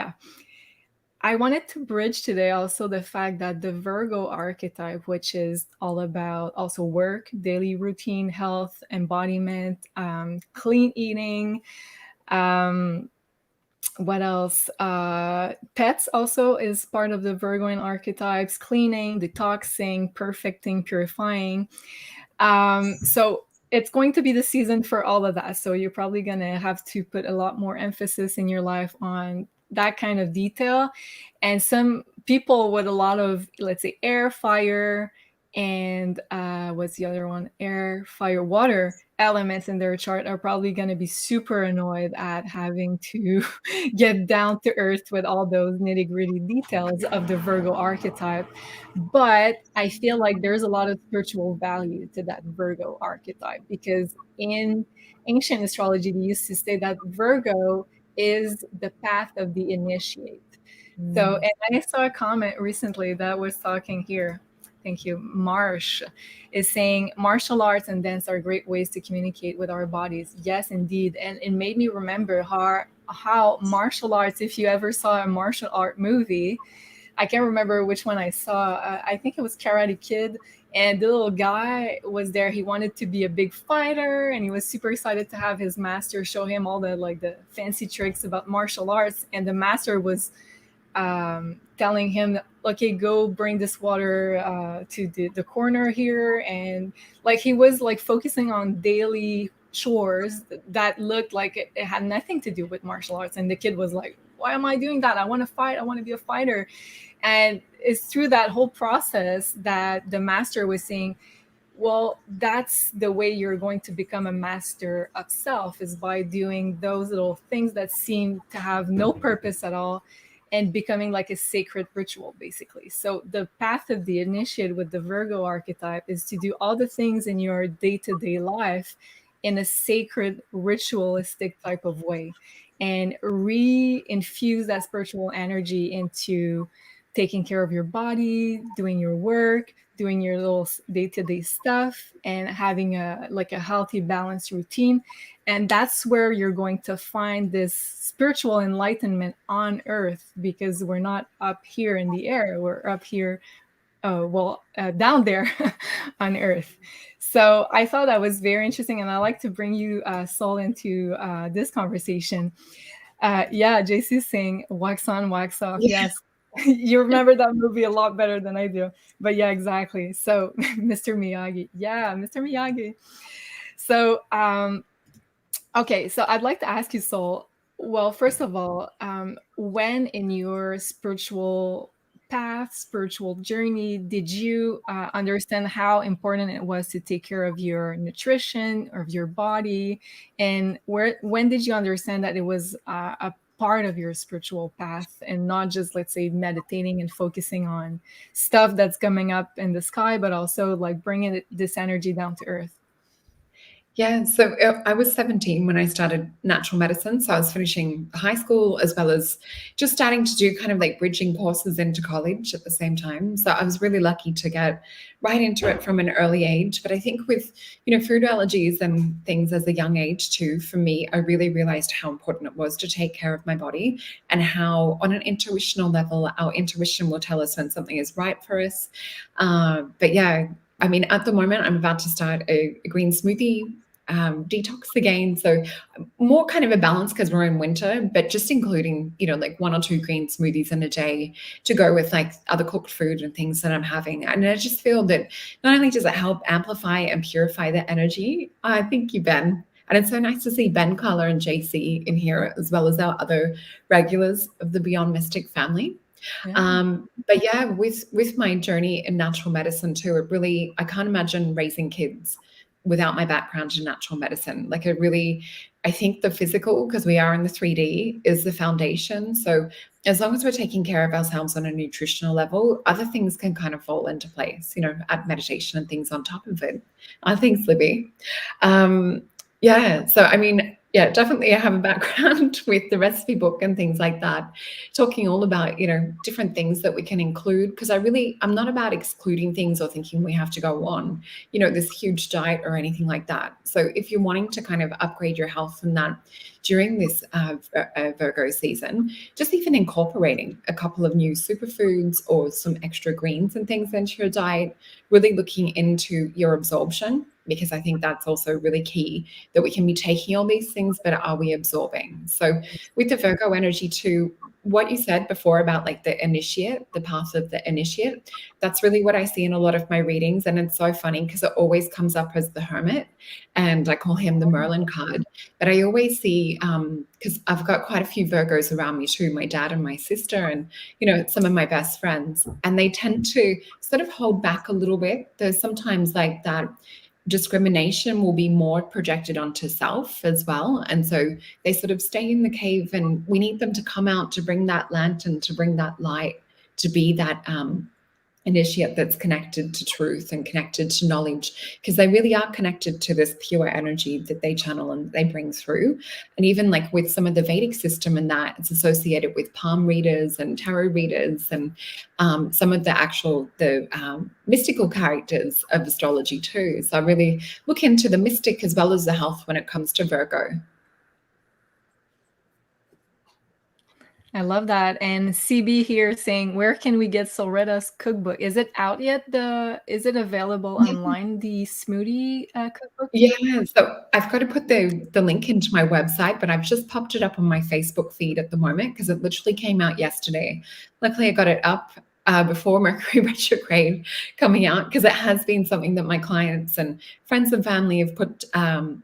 I wanted to bridge today also the fact that the Virgo archetype, which is all about also work, daily routine, health, embodiment, clean eating, what else? Pets also is part of the Virgoan archetypes, cleaning, detoxing, perfecting, purifying. So it's going to be the season for all of that. So you're probably going to have to put a lot more emphasis in your life on that kind of detail. And some people with a lot of, let's say, air, fire, and what's the other one? Air, fire, water elements in their chart are probably going to be super annoyed at having to get down to earth with all those nitty-gritty details of the Virgo archetype. But I feel like there's a lot of spiritual value to that Virgo archetype, because in ancient astrology, they used to say that Virgo is the path of the initiate. So, and I saw a comment recently that was talking here. Thank you. Marsh is saying martial arts and dance are great ways to communicate with our bodies. Yes, indeed. And it made me remember how martial arts, if you ever saw a martial art movie, I can't remember which one I saw. I think it was Karate Kid. And the little guy was there. He wanted to be a big fighter, and he was super excited to have his master show him all the fancy tricks about martial arts. And the master was telling him, okay, go bring this water to the corner here. And like he was like focusing on daily chores that looked like it had nothing to do with martial arts. And the kid was like, why am I doing that? I want to fight. I want to be a fighter. And it's through that whole process that the master was saying, well, that's the way you're going to become a master of self, is by doing those little things that seem to have no purpose at all, and becoming like a sacred ritual, basically. So the path of the initiate with the Virgo archetype is to do all the things in your day-to-day life in a sacred, ritualistic type of way, and re-infuse that spiritual energy into taking care of your body, doing your work, doing your little day-to-day stuff, and having a healthy, balanced routine. And that's where you're going to find this spiritual enlightenment on earth, because we're not up here in the air, we're up here, down there on earth. So I thought that was very interesting, and I like to bring you, Sol, into this conversation. JC's saying wax on, wax off. Yeah. Yes. You remember that movie a lot better than I do. But yeah, exactly. So Mr. Miyagi. Yeah, Mr. Miyagi. So, okay. So I'd like to ask you, Sol, well, first of all, when in your spiritual path, spiritual journey, did you understand how important it was to take care of your nutrition or of your body? And when did you understand that it was a part of your spiritual path, and not just, let's say, meditating and focusing on stuff that's coming up in the sky, but also like bringing this energy down to earth? Yeah, so I was 17 when I started natural medicine. So I was finishing high school as well as just starting to do kind of like bridging courses into college at the same time. So I was really lucky to get right into it from an early age. But I think with, food allergies and things as a young age too, for me, I really realized how important it was to take care of my body, and how on an intuitional level, our intuition will tell us when something is right for us. But yeah, I mean, at the moment, I'm about to start a green smoothie detox again. So more kind of a balance because we're in winter, but just including, you know, like 1 or 2 green smoothies in a day to go with like other cooked food and things that I'm having. And I just feel that not only does it help amplify and purify the energy, thank you, Ben. And it's so nice to see Ben, Carla, and JC in here, as well as our other regulars of the Beyond Mystic family. Yeah. But yeah, with my journey in natural medicine too, it really, I can't imagine raising kids without my background in natural medicine. Like I think the physical, because we are in the 3D, is the foundation. So as long as we're taking care of ourselves on a nutritional level, other things can kind of fall into place, you know, add meditation and things on top of it. Thanks, Libby. Yeah, so I mean, yeah, definitely I have a background with the recipe book and things like that, talking all about, you know, different things that we can include, because I'm not about excluding things or thinking we have to go on, you know, this huge diet or anything like that. So if you're wanting to kind of upgrade your health and that during this Virgo season, just even incorporating a couple of new superfoods or some extra greens and things into your diet, really looking into your absorption, because I think that's also really key, that we can be taking all these things, but are we absorbing? So with the Virgo energy too, what you said before about like the initiate, the path of the initiate, that's really what I see in a lot of my readings. And it's so funny because it always comes up as the Hermit, and I call him the Merlin card. But I always see, because I've got quite a few Virgos around me too, my dad and my sister, and, you know, some of my best friends, and they tend to sort of hold back a little bit. There's sometimes like that discrimination will be more projected onto self as well. And so they sort of stay in the cave, and we need them to come out to bring that lantern, to bring that light, to be that initiate that's connected to truth and connected to knowledge, because they really are connected to this pure energy that they channel and they bring through. And even like with some of the Vedic system and that, it's associated with palm readers and tarot readers and some of the mystical characters of astrology too. So I really look into the mystic as well as the health when it comes to Virgo. I love that. And CB here saying, where can we get Solreta's cookbook? Is it out yet? Is it available online, the smoothie cookbook? Yeah, so I've got to put the link into my website, but I've just popped it up on my Facebook feed at the moment because it literally came out yesterday. Luckily, I got it up before Mercury retrograde coming out, because it has been something that my clients and friends and family have put,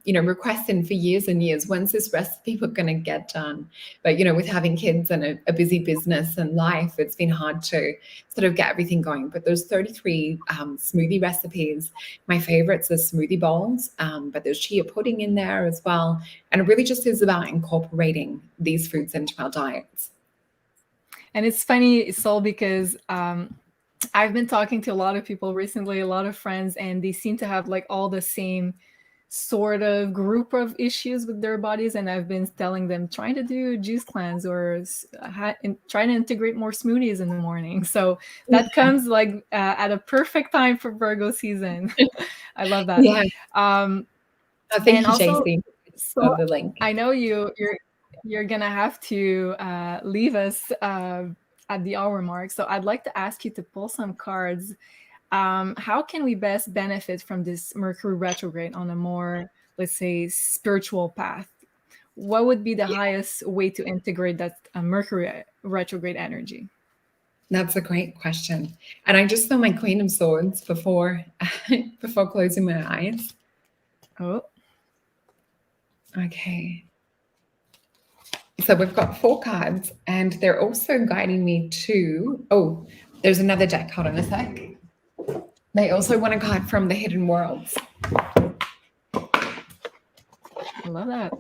requests in for years and years. When's this recipe book going to get done? But, you know, with having kids and a busy business and life, it's been hard to sort of get everything going. But there's 33 smoothie recipes. My favorites are smoothie bowls, but there's chia pudding in there as well. And it really just is about incorporating these foods into our diets. And it's funny, Sol, because I've been talking to a lot of people recently, a lot of friends, and they seem to have like all the same sort of group of issues with their bodies. And I've been telling them, trying to do juice cleanse or trying to integrate more smoothies in the morning. So that comes like at a perfect time for Virgo season. I love that. Yeah. Thank you, JC, for the link. I know you're gonna have to leave us at the hour mark, so I'd like to ask you to pull some cards. How can we best benefit from this Mercury retrograde on a more, let's say, spiritual path? What would be the highest way to integrate that Mercury retrograde energy? That's a great question. And I just saw my Queen of Swords before closing my eyes. Oh. Okay. So we've got 4 cards, and they're also guiding me to, there's another deck. Hold on a sec. They also want a card from the Hidden Worlds. I love that.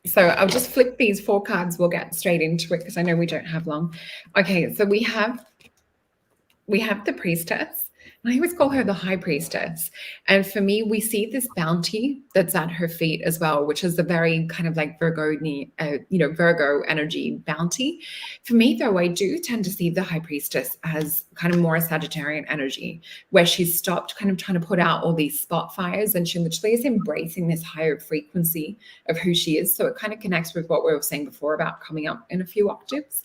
So I'll just flip these 4 cards. We'll get straight into it because I know we don't have long. Okay, so we have the Priestess. I always call her the High Priestess. And for me, we see this bounty that's at her feet as well, which is a very kind of like Virgo energy bounty. For me, though, I do tend to see the High Priestess as kind of more a Sagittarian energy, where she's stopped kind of trying to put out all these spot fires, and she literally is embracing this higher frequency of who she is. So it kind of connects with what we were saying before about coming up in a few octaves.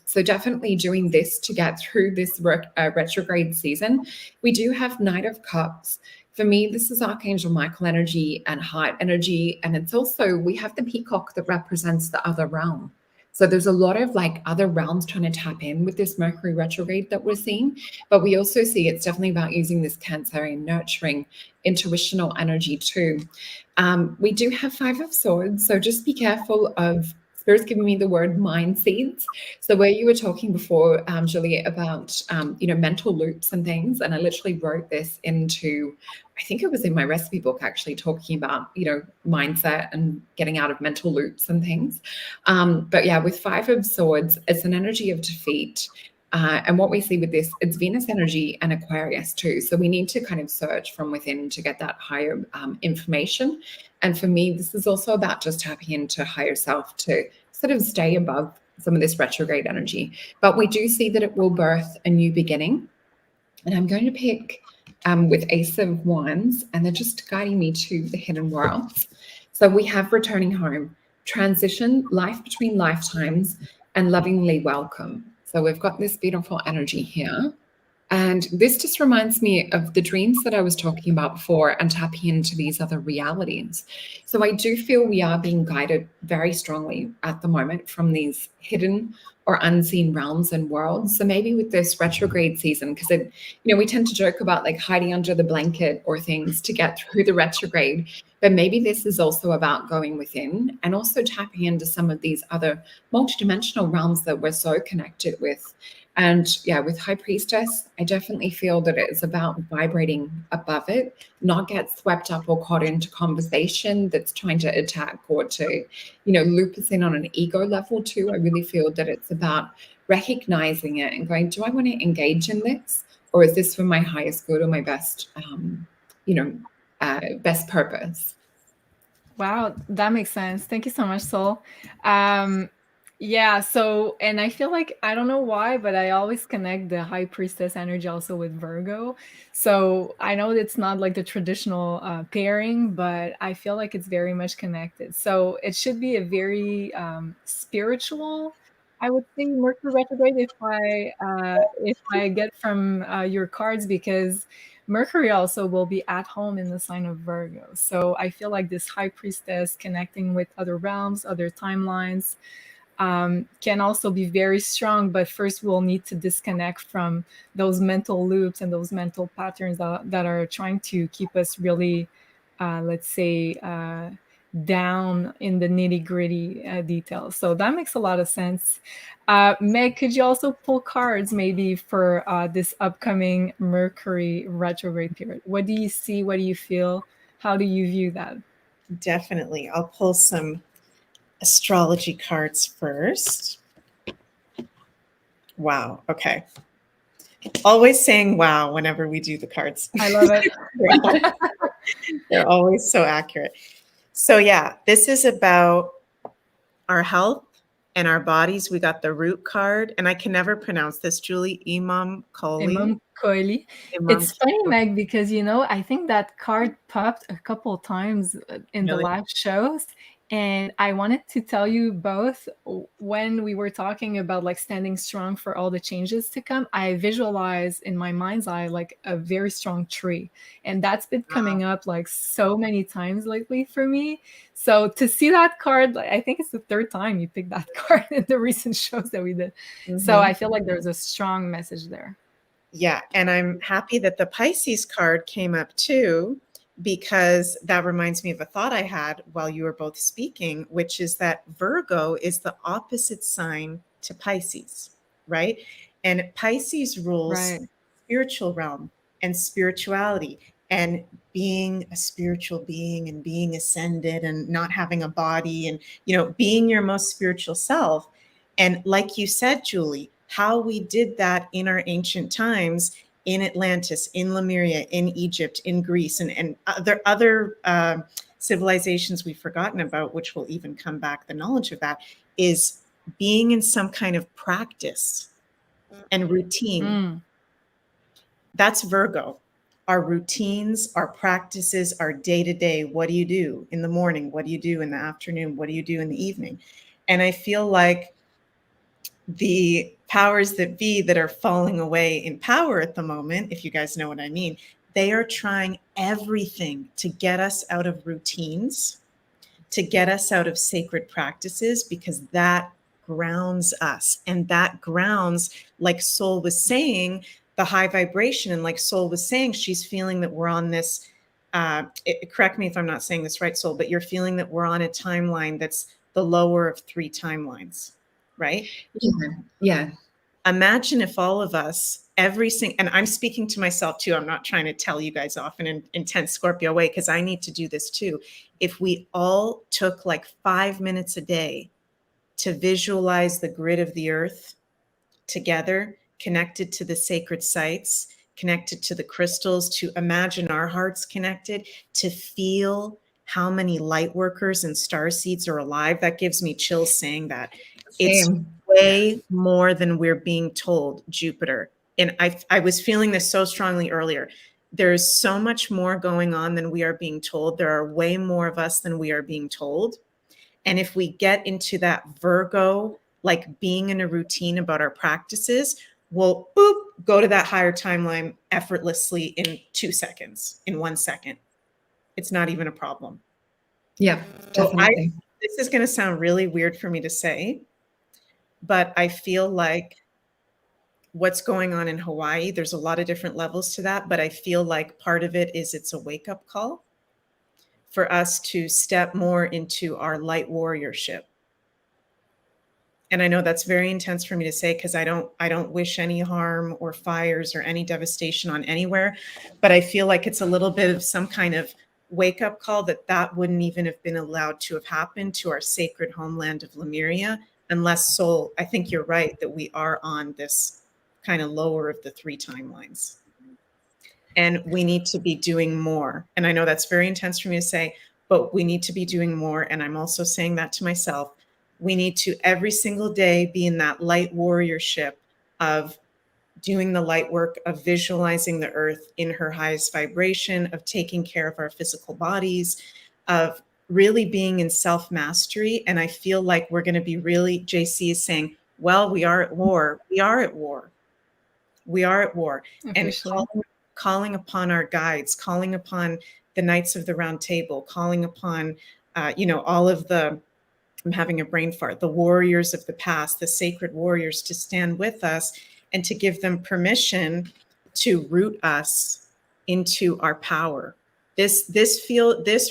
So definitely doing this to get through this retrograde season season. We do have Knight of Cups. For me, this is Archangel Michael energy and heart energy. And it's also, we have the peacock that represents the other realm. So there's a lot of like other realms trying to tap in with this Mercury retrograde that we're seeing. But we also see it's definitely about using this Cancerian nurturing, intuitional energy too. We do have Five of Swords. So just be careful of Spirit's giving me the word mind seeds. So where you were talking before, Juliet, about, mental loops and things, and I literally wrote this into, I think it was in my recipe book, actually talking about, mindset and getting out of mental loops and things. But yeah, with Five of Swords, it's an energy of defeat. And what we see with this, it's Venus energy and Aquarius too. So we need to kind of search from within to get that higher information. And for me, this is also about just tapping into higher self to sort of stay above some of this retrograde energy. But we do see that it will birth a new beginning. And I'm going to pick with Ace of Wands, and they're just guiding me to the hidden worlds. So we have returning home, transition, life between lifetimes, and lovingly welcome. So we've got this beautiful energy here. And this just reminds me of the dreams that I was talking about before and tapping into these other realities. So I do feel we are being guided very strongly at the moment from these hidden or unseen realms and worlds. So maybe with this retrograde season, because we tend to joke about like hiding under the blanket or things to get through the retrograde, but maybe this is also about going within and also tapping into some of these other multidimensional realms that we're so connected with. And yeah, with High Priestess, I definitely feel that it is about vibrating above it, not get swept up or caught into conversation that's trying to attack or to, loop us in on an ego level too. I really feel that it's about recognizing it and going, do I want to engage in this? Or is this for my highest good or my best, best purpose? Wow, that makes sense. Thank you so much, Sol. Yeah, so, and I feel like, I don't know why, but I always connect the High Priestess energy also with Virgo. So I know it's not like the traditional pairing, but I feel like it's very much connected. So it should be a very spiritual, I would say, Mercury retrograde if I get from your cards, because Mercury also will be at home in the sign of Virgo. So I feel like this High Priestess connecting with other realms, other timelines, can also be very strong, but first we'll need to disconnect from those mental loops and those mental patterns that are trying to keep us really, let's say, down in the nitty-gritty details. So that makes a lot of sense. Meg, could you also pull cards maybe for this upcoming Mercury retrograde period? What do you see? What do you feel? How do you view that? Definitely. I'll pull some astrology cards first. Wow. Okay. Always saying wow whenever we do the cards. I love it. They're always so accurate. So yeah, this is about our health and our bodies. We got the root card, and I can never pronounce this, Julie. Imam Kohli. It's funny, Meg, because I think that card popped a couple of times in the live shows, and I wanted to tell you both, when we were talking about like standing strong for all the changes to come, I visualized in my mind's eye like a very strong tree, and that's been coming up like so many times lately for me. So to see that card, I think it's the third time you picked that card in the recent shows that we did. Mm-hmm. So I feel like there's a strong message there. Yeah, and I'm happy that the Pisces card came up too, because that reminds me of a thought I had while you were both speaking, which is that Virgo is the opposite sign to Pisces, right? And Pisces rules spiritual realm and spirituality and being a spiritual being and being ascended and not having a body and, being your most spiritual self. And like you said, Julie, how we did that in our ancient times, in Atlantis, in Lemuria, in Egypt, in Greece, and other civilizations we've forgotten about, which will even come back, the knowledge of that, is being in some kind of practice and routine. That's Virgo. Our routines, our practices, our day-to-day. What do you do in the morning? What do you do in the afternoon? What do you do in the evening? And I feel like the powers that be that are falling away in power at the moment, if you guys know what I mean, they are trying everything to get us out of routines, to get us out of sacred practices, because that grounds us. And that grounds, like Soul was saying, the high vibration. And like Soul was saying, she's feeling that we're on this, correct me if I'm not saying this right, Soul, but you're feeling that we're on a timeline that's the lower of 3 timelines, right? Yeah. Imagine if all of us, and I'm speaking to myself too, I'm not trying to tell you guys off in an intense Scorpio way, because I need to do this too. If we all took like 5 minutes a day to visualize the grid of the earth together, connected to the sacred sites, connected to the crystals, to imagine our hearts connected, to feel how many light workers and star seeds are alive. That gives me chills saying that. It's way more than we're being told, Jupiter. And I was feeling this so strongly earlier. There's so much more going on than we are being told. There are way more of us than we are being told. And if we get into that Virgo, like being in a routine about our practices, we'll go to that higher timeline effortlessly in 2 seconds, in 1 second. It's not even a problem. Yeah, definitely. So this is going to sound really weird for me to say, but I feel like what's going on in Hawaii, there's a lot of different levels to that, but I feel like part of it is it's a wake-up call for us to step more into our light warriorship. And I know that's very intense for me to say, because I don't wish any harm or fires or any devastation on anywhere, but I feel like it's a little bit of some kind of wake-up call that wouldn't even have been allowed to have happened to our sacred homeland of Lemuria, unless Soul, I think you're right, that we are on this kind of lower of the 3 timelines. And we need to be doing more. And I know that's very intense for me to say, but we need to be doing more. And I'm also saying that to myself. We need to every single day be in that light warriorship of doing the light work, of visualizing the earth in her highest vibration, of taking care of our physical bodies, of really being in self-mastery. And I feel like we're going to be really, JC is saying, well, we are at war. We are at war. We are at war. Officially. And calling upon our guides, calling upon the Knights of the Round Table, calling upon, all of the, I'm having a brain fart, the warriors of the past, the sacred warriors, to stand with us and to give them permission to root us into our power. This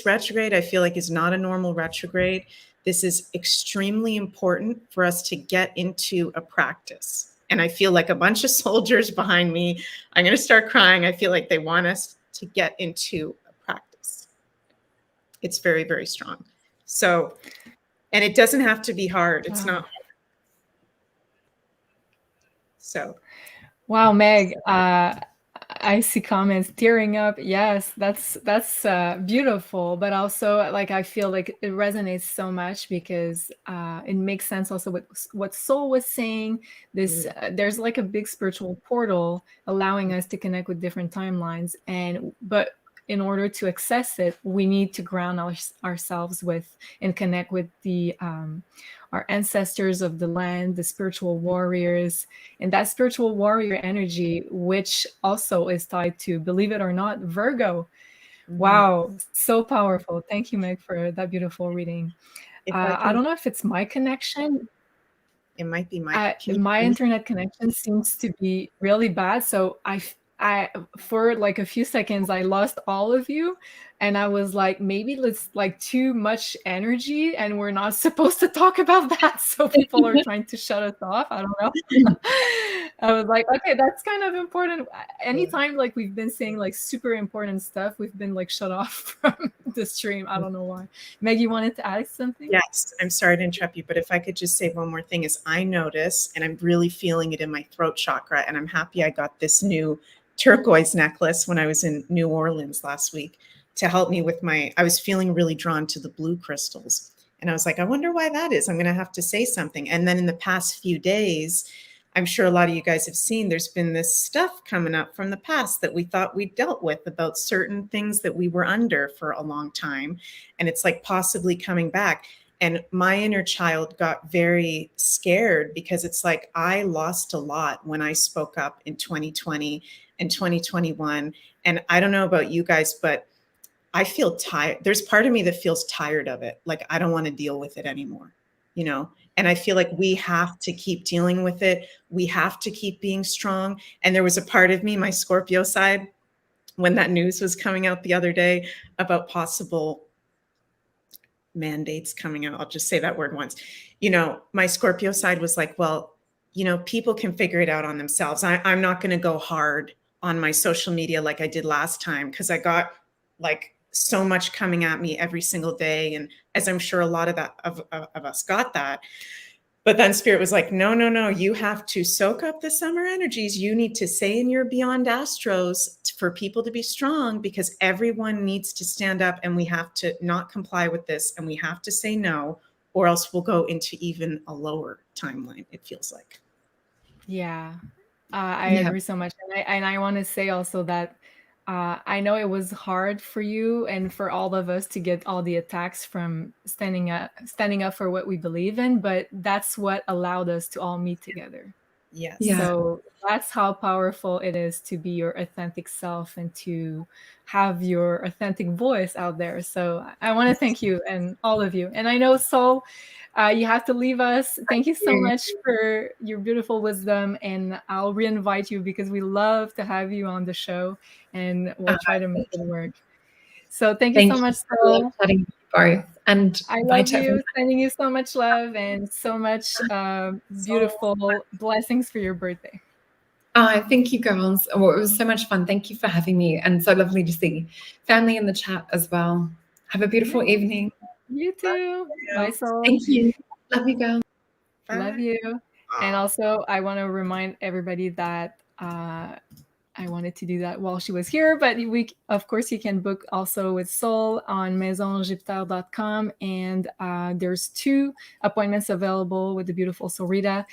retrograde, I feel like, is not a normal retrograde. This is extremely important for us to get into a practice. And I feel like a bunch of soldiers behind me, I'm going to start crying. I feel like they want us to get into a practice. It's very, very strong. So, and it doesn't have to be hard. It's not hard. So. Wow, Meg, I see comments tearing up. Yes, that's beautiful, but also like I feel like it resonates so much because it makes sense also with what Soul was saying. This there's like a big spiritual portal allowing us to connect with different timelines, but in order to access it, we need to ground ourselves with and connect with the our ancestors of the land, the spiritual warriors, and that spiritual warrior energy, which also is tied to, believe it or not, Virgo. Wow, so powerful. Thank you, Meg, for that beautiful reading. I don't know if it's my connection. It might be my internet connection seems to be really bad. So I for like a few seconds, I lost all of you. And I was like, maybe it's like too much energy and we're not supposed to talk about that. So people are trying to shut us off. I don't know. I was like, okay, that's kind of important. Anytime like we've been saying like super important stuff, we've been like shut off from the stream. I don't know why. Meg, you wanted to add something? Yes, I'm sorry to interrupt you, but if I could just say one more thing, is I notice, and I'm really feeling it in my throat chakra, and I'm happy I got this new turquoise necklace when I was in New Orleans last week to help me with I was feeling really drawn to the blue crystals. And I was like, I wonder why that is. I'm going to have to say something. And then in the past few days, I'm sure a lot of you guys have seen, there's been this stuff coming up from the past that we thought we dealt with about certain things that we were under for a long time. And it's like possibly coming back. And my inner child got very scared because it's like I lost a lot when I spoke up in 2020 and 2021. And I don't know about you guys, but I feel tired. There's part of me that feels tired of it. Like I don't want to deal with it anymore, you know? And I feel like we have to keep dealing with it. We have to keep being strong. And there was a part of me, my Scorpio side, when that news was coming out the other day about possible mandates coming out, I'll just say that word once, you know, my Scorpio side was like, well, you know, people can figure it out on themselves. I'm not going to go hard on my social media like I did last time, because I got like so much coming at me every single day. And as I'm sure a lot of that of us got that. But then Spirit was like, no, no, no, you have to soak up the summer energies. You need to say in your Beyond Astros for people to be strong, because everyone needs to stand up, and we have to not comply with this, and we have to say no, or else we'll go into even a lower timeline, it feels like. Yeah, I agree so much. And I want to say also that I know it was hard for you and for all of us to get all the attacks from standing up for what we believe in, but that's what allowed us to all meet together. Yes. Yeah. So that's how powerful it is to be your authentic self and to have your authentic voice out there. So I want to thank you and all of you. And I know, Sol, you have to leave us. Thank you so much for your beautiful wisdom. And I'll reinvite you because we love to have you on the show, and we'll try to make it work. So thank you so much, Sol. Chatting both. And I love you. Sending you so much love and so much beautiful blessings for your birthday. Thank you, girls. Oh, it was so much fun. Thank you for having me, and so lovely to see family in the chat as well. Have a beautiful evening. You too. Bye, Sol. Thank you. Love you, girls. Bye. Love you. And also, I want to remind everybody that I wanted to do that while she was here, but of course, you can book also with Sol on MaisonJupiter.com, and there's 2 appointments available with the beautiful Solreta.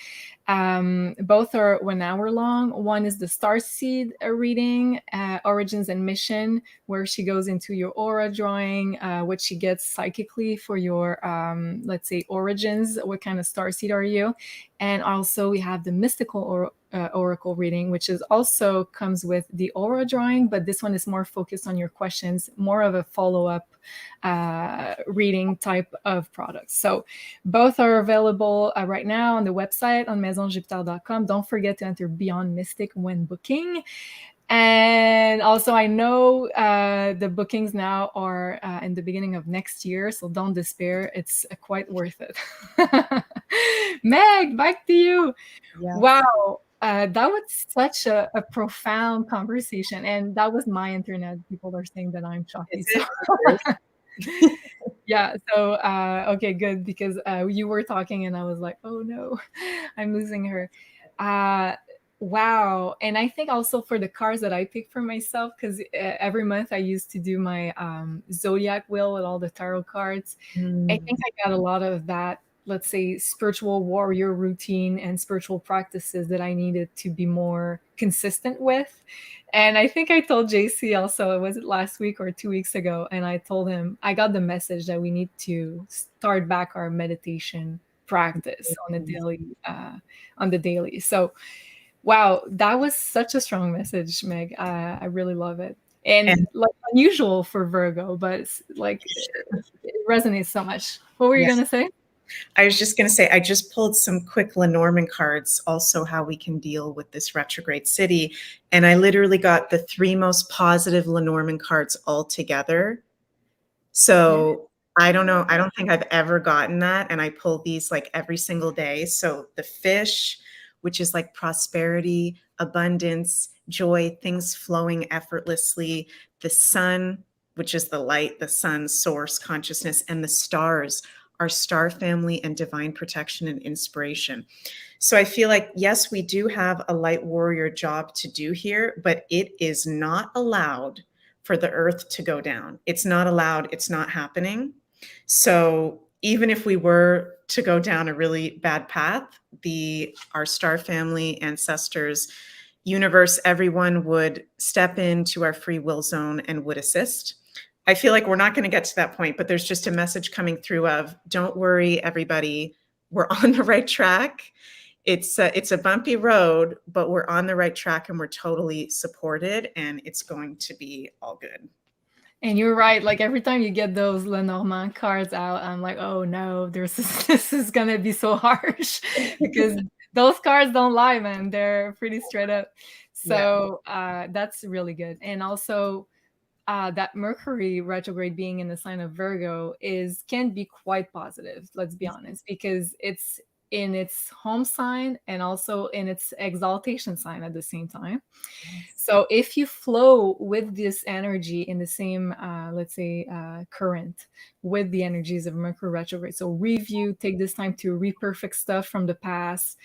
Both are 1 hour long. One is the Starseed reading, Origins and Mission, where she goes into your aura drawing, what she gets psychically for your, let's say, origins. What kind of starseed are you? And also we have the mystical oracle reading, which is also comes with the aura drawing, but this one is more focused on your questions, more of a follow-up reading type of product. So both are available right now on the website on MaisonJupiter.com. Don't forget to enter Beyond Mystic when booking. And also, I know the bookings now are in the beginning of next year, so don't despair. It's quite worth it. Meg, back to you. Yes. Wow. That was such a profound conversation, and that was my internet. People are saying that I'm choppy. Yeah, so okay, good, because you were talking and I was like, oh no, I'm losing her. Wow. And I think also for the cards that I pick for myself, because every month I used to do my zodiac wheel with all the tarot cards. I think I got a lot of that, let's say, spiritual warrior routine and spiritual practices that I needed to be more consistent with. And I think I told JC also, was it last week or 2 weeks ago? And I told him, I got the message that we need to start back our meditation practice on the daily. So, wow, that was such a strong message, Meg. I really love it. And like unusual for Virgo, but it's like it resonates so much. What were you going to say? I was just going to say, I just pulled some quick Lenormand cards, also how we can deal with this retrograde city. And I literally got the 3 most positive Lenormand cards all together. So I don't know. I don't think I've ever gotten that. And I pull these like every single day. So the fish, which is like prosperity, abundance, joy, things flowing effortlessly. The sun, which is the light, the sun, source, consciousness, and the stars, our star family and divine protection and inspiration. So I feel like, yes, we do have a light warrior job to do here, but it is not allowed for the earth to go down. It's not allowed. It's not happening. So even if we were to go down a really bad path, our star family, ancestors, universe, everyone would step into our free will zone and would assist. I feel like we're not going to get to that point, but there's just a message coming through of, don't worry, everybody, we're on the right track. It's a bumpy road, but we're on the right track and we're totally supported, and it's going to be all good. And you're right. Like every time you get those Lenormand cards out, I'm like, oh no, this is gonna be so harsh because those cards don't lie, man. They're pretty straight up. So that's really good. And also that Mercury retrograde being in the sign of Virgo can be quite positive, let's be honest, because it's in its home sign and also in its exaltation sign at the same time. So if you flow with this energy in the same, let's say, current with the energies of Mercury retrograde, so review, take this time to reperfect stuff from the past.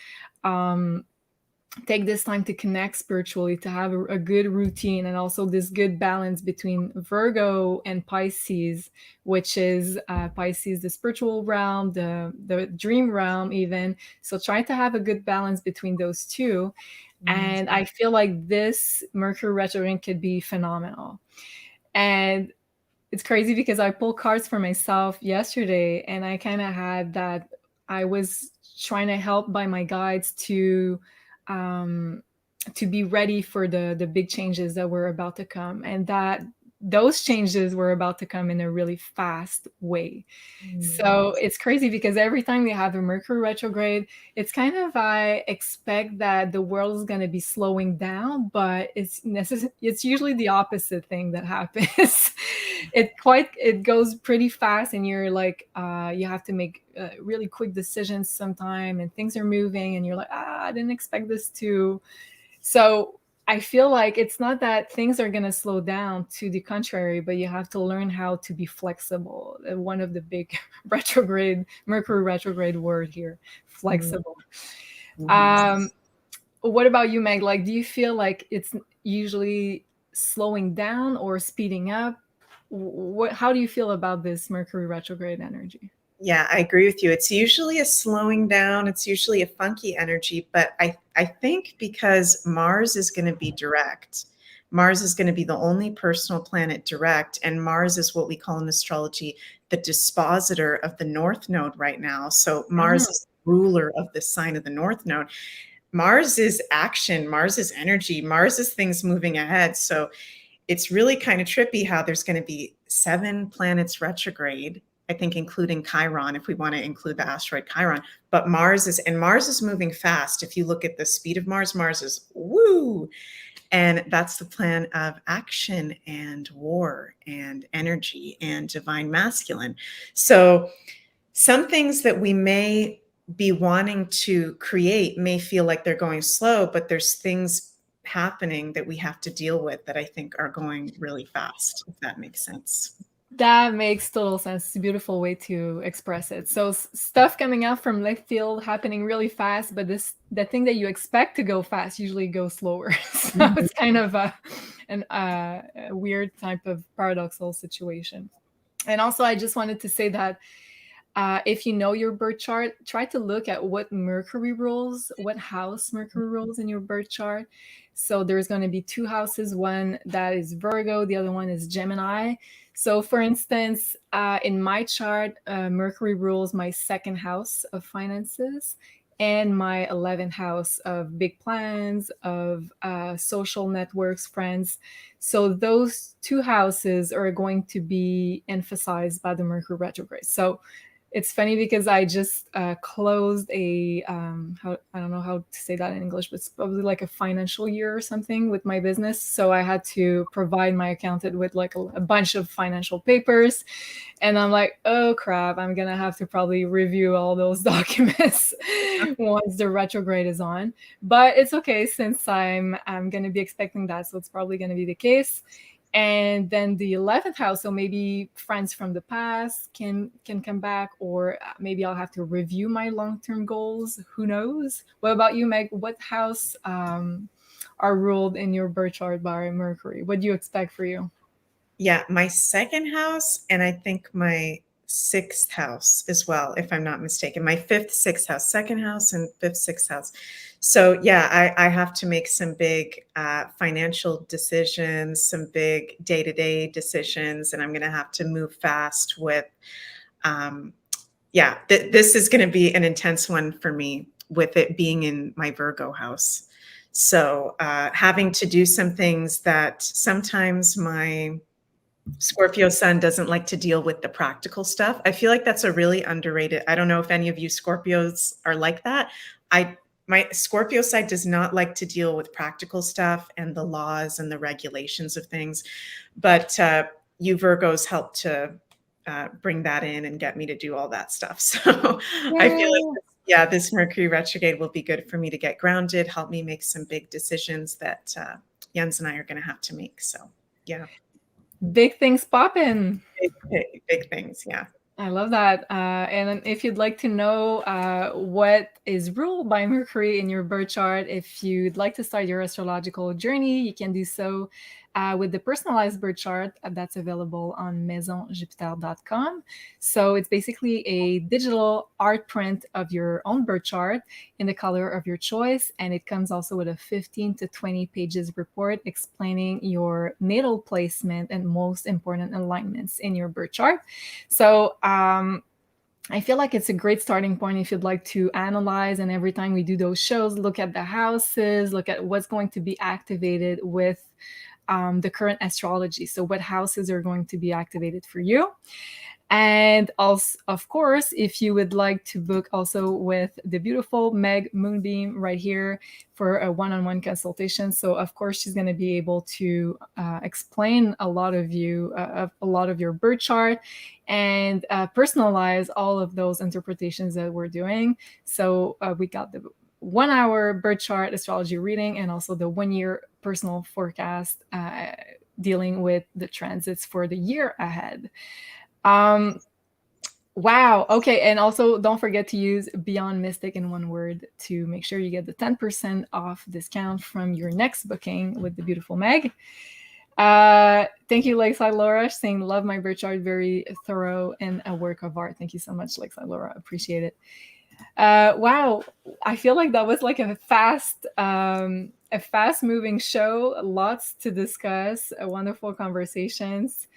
Take this time to connect spiritually, to have a good routine, and also this good balance between Virgo and Pisces, which is Pisces, the spiritual realm, the dream realm even. So try to have a good balance between those two. And I feel like this Mercury retrograde could be phenomenal. And it's crazy because I pulled cards for myself yesterday, and I kind of had that I was trying to help by my guides to be ready for the big changes that were about to come, and that those changes were about to come in a really fast way. So it's crazy because every time we have a Mercury retrograde, it's kind of, I expect that the world is going to be slowing down, but it's usually the opposite thing that happens. It goes pretty fast, and you're like, you have to make really quick decisions sometime, and things are moving, and you're like, I didn't expect this to. So I feel like it's not that things are going to slow down, to the contrary, but you have to learn how to be flexible. One of the big Mercury retrograde word here, flexible. What about you, Meg? Like, do you feel like it's usually slowing down or speeding up? How do you feel about this Mercury retrograde energy? Yeah, I agree with you. It's usually a slowing down. It's usually a funky energy, but I think because Mars is going to be direct, Mars is going to be the only personal planet direct, and Mars is what we call in astrology the dispositor of the North Node right now. So Mars is the ruler of the sign of the North Node. Mars is action, Mars is energy, Mars is things moving ahead. So it's really kind of trippy how there's going to be 7 planets retrograde, I think, including Chiron, if we want to include the asteroid Chiron. But Mars is moving fast. If you look at the speed of Mars, Mars is woo. And that's the plan of action and war and energy and divine masculine. So some things that we may be wanting to create may feel like they're going slow, but there's things happening that we have to deal with that I think are going really fast, if that makes sense. That makes total sense. It's a beautiful way to express it. So stuff coming out from left field happening really fast, but the thing that you expect to go fast usually goes slower. So it's kind of a weird type of paradoxical situation. And also, I just wanted to say that if you know your birth chart, try to look at what house Mercury rules in your birth chart. So there's going to be 2 houses, one that is Virgo, the other one is Gemini. So for instance, in my chart, Mercury rules my 2nd house of finances and my 11th house of big plans, of social networks, friends. So those 2 houses are going to be emphasized by the Mercury retrograde. So it's funny because I just closed I don't know how to say that in English, but it's probably like a financial year or something with my business. So I had to provide my accountant with like a bunch of financial papers. And I'm like, oh crap, I'm going to have to probably review all those documents once the retrograde is on. But it's okay, since I'm going to be expecting that. So it's probably going to be the case. And then the 11th house, so maybe friends from the past can come back, or maybe I'll have to review my long-term goals. Who knows? What about you, Meg? What house are ruled in your birth chart by Mercury? What do you expect for you? Yeah, my 2nd house, and I think my 6th house as well, if I'm not mistaken. My 5th, 6th house, 2nd house and 5th, 6th house. So yeah, I have to make some big financial decisions, some big day-to-day decisions, and I'm going to have to move fast with, this is going to be an intense one for me with it being in my Virgo house. So having to do some things that sometimes my Scorpio sun doesn't like to deal with the practical stuff. I feel like that's a really underrated. I don't know if any of you Scorpios are like that. My Scorpio side does not like to deal with practical stuff and the laws and the regulations of things. But you Virgos help to bring that in and get me to do all that stuff. So I feel like, this Mercury retrograde will be good for me to get grounded, help me make some big decisions that Jens and I are going to have to make. So, yeah. Big things popping. Big things, yeah. I love that. And if you'd like to know what is ruled by Mercury in your birth chart, if you'd like to start your astrological journey, you can do so with the personalized birth chart that's available on MaisonJupiter.com. So it's basically a digital art print of your own birth chart in the color of your choice. And it comes also with a 15 to 20 pages report explaining your natal placement and most important alignments in your birth chart. So I feel like it's a great starting point if you'd like to analyze, and every time we do those shows, look at the houses, look at what's going to be activated with the current astrology. So what houses are going to be activated for you. And also, of course, if you would like to book also with the beautiful Meg Moonbeam right here for a one-on-one consultation. So of course, she's going to be able to explain a lot of your birth chart and personalize all of those interpretations that we're doing. So we got the 1 hour birth chart astrology reading and also the 1 year personal forecast dealing with the transits for the year ahead. Wow. Okay. And also don't forget to use Beyond Mystic in one word to make sure you get the 10% off discount from your next booking with the beautiful Meg. Thank you, Lakeside Laura, saying love my birth chart, very thorough and a work of art. Thank you so much, Lakeside Laura. Appreciate it. Wow. I feel like that was like a fast moving show. Lots to discuss, wonderful conversations.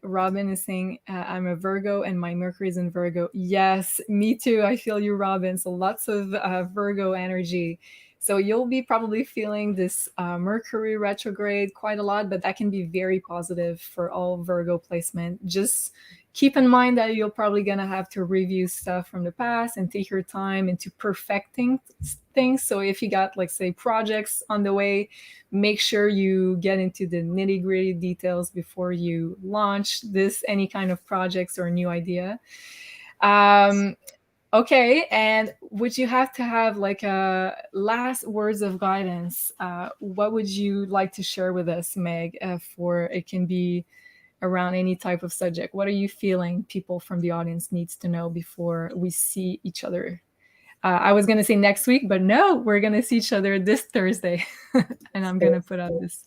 Robin is saying, I'm a Virgo and my Mercury is in Virgo. Yes, me too. I feel you, Robin. So lots of Virgo energy. So you'll be probably feeling this Mercury retrograde quite a lot, but that can be very positive for all Virgo placement. Just keep in mind that you're probably going to have to review stuff from the past and take your time into perfecting things. So if you got, like, say, projects on the way, make sure you get into the nitty-gritty details before you launch any kind of projects or new idea. Okay, and would you have to have like a last words of guidance? What would you like to share with us, Meg, for it can be around any type of subject? What are you feeling people from the audience needs to know before we see each other? I was going to say next week, but no, we're going to see each other this Thursday. And I'm going to put out this.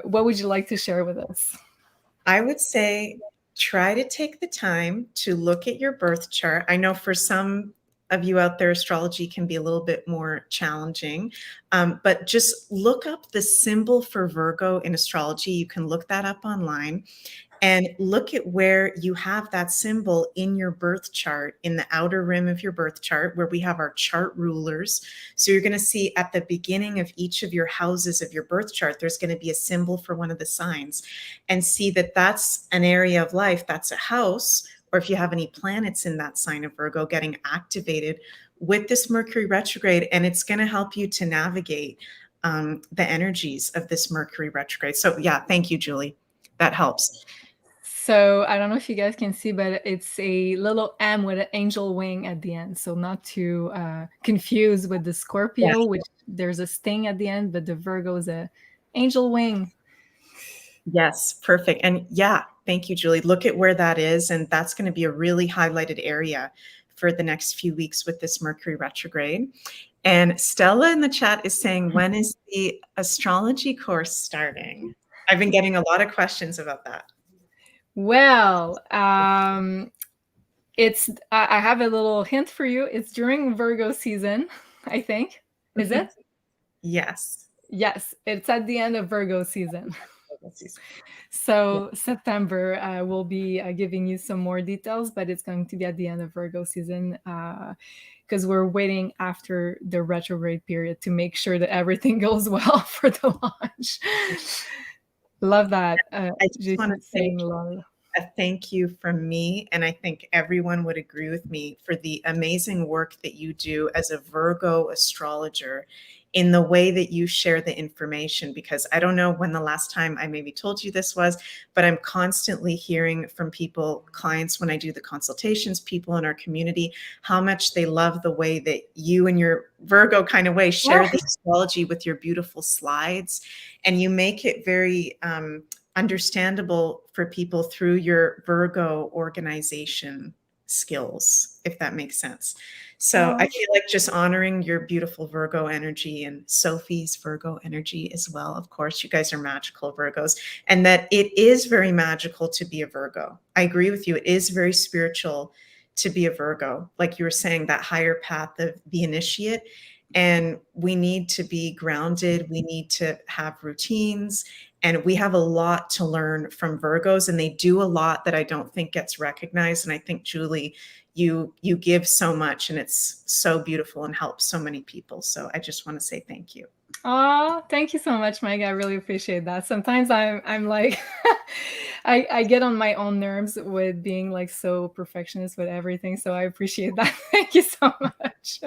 What would you like to share with us? I would say try to take the time to look at your birth chart. I know for some of you out there, astrology can be a little bit more challenging, but just look up the symbol for Virgo in astrology. You can look that up online and look at where you have that symbol in your birth chart, in the outer rim of your birth chart, where we have our chart rulers. So you're going to see at the beginning of each of your houses of your birth chart, there's going to be a symbol for one of the signs, and see that that's an area of life, that's a house, or if you have any planets in that sign of Virgo getting activated with this Mercury retrograde, and it's going to help you to navigate the energies of this Mercury retrograde. So yeah, thank you, Julie. That helps. So I don't know if you guys can see, but it's a little M with an angel wing at the end. So not to confuse with the Scorpio, which there's a sting at the end, but the Virgo is a angel wing. Yes, perfect. And yeah, thank you, Julie. Look at where that is. And that's going to be a really highlighted area for the next few weeks with this Mercury retrograde. And Stella in the chat is saying, when is the astrology course starting? I've been getting a lot of questions about that. Well, I have a little hint for you. It's during Virgo season, I think. Is it? Yes. Yes, it's at the end of Virgo season. Virgo season. So September, we'll be giving you some more details, but it's going to be at the end of Virgo season because we're waiting after the retrograde period to make sure that everything goes well for the launch. Love that. I just want to say a thank you from me, and I think everyone would agree with me, for the amazing work that you do as a Virgo astrologer in the way that you share the information, because I don't know when the last time I maybe told you this was, but I'm constantly hearing from people, clients, when I do the consultations, people in our community, how much they love the way that you and your Virgo kind of way share the astrology with your beautiful slides, and you make it very understandable for people through your Virgo organization skills, if that makes sense. So I feel like just honoring your beautiful Virgo energy, and Sophie's Virgo energy as well. Of course, you guys are magical Virgos, and that it is very magical to be a Virgo. I agree with you. It is very spiritual to be a Virgo. Like you were saying, that higher path of the initiate. And we need to be grounded. We need to have routines. And we have a lot to learn from Virgos, and they do a lot that I don't think gets recognized. And I think, Julie, you give so much, and it's so beautiful and helps so many people. So I just want to say thank you. Oh, thank you so much, Meg. I really appreciate that. Sometimes I'm like, I get on my own nerves with being like so perfectionist with everything. So I appreciate that. Thank you so much.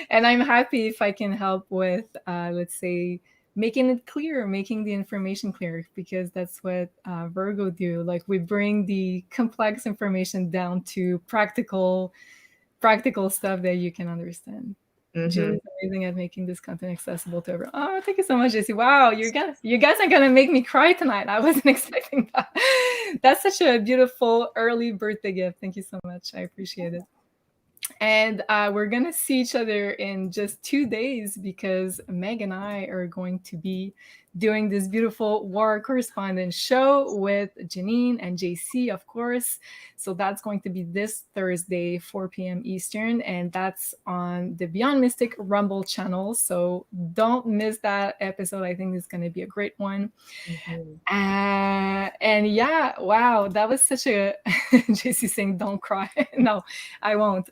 And I'm happy if I can help with, let's say, making it clear, making the information clear, because that's what Virgo do. Like, we bring the complex information down to practical stuff that you can understand. Julie's amazing at making this content accessible to everyone. Oh, thank you so much, JC. Wow, you guys are gonna make me cry tonight. I wasn't expecting that. That's such a beautiful early birthday gift. Thank you so much. I appreciate it. And we're gonna see each other in just 2 days, because Meg and I are going to be doing this beautiful War Correspondence show with Janine and JC, of course. So that's going to be this Thursday, 4 p.m. Eastern, and that's on the Beyond Mystic Rumble channel. So don't miss that episode. I think it's going to be a great one. And yeah, wow, that was such a JC saying, "Don't cry." No, I won't.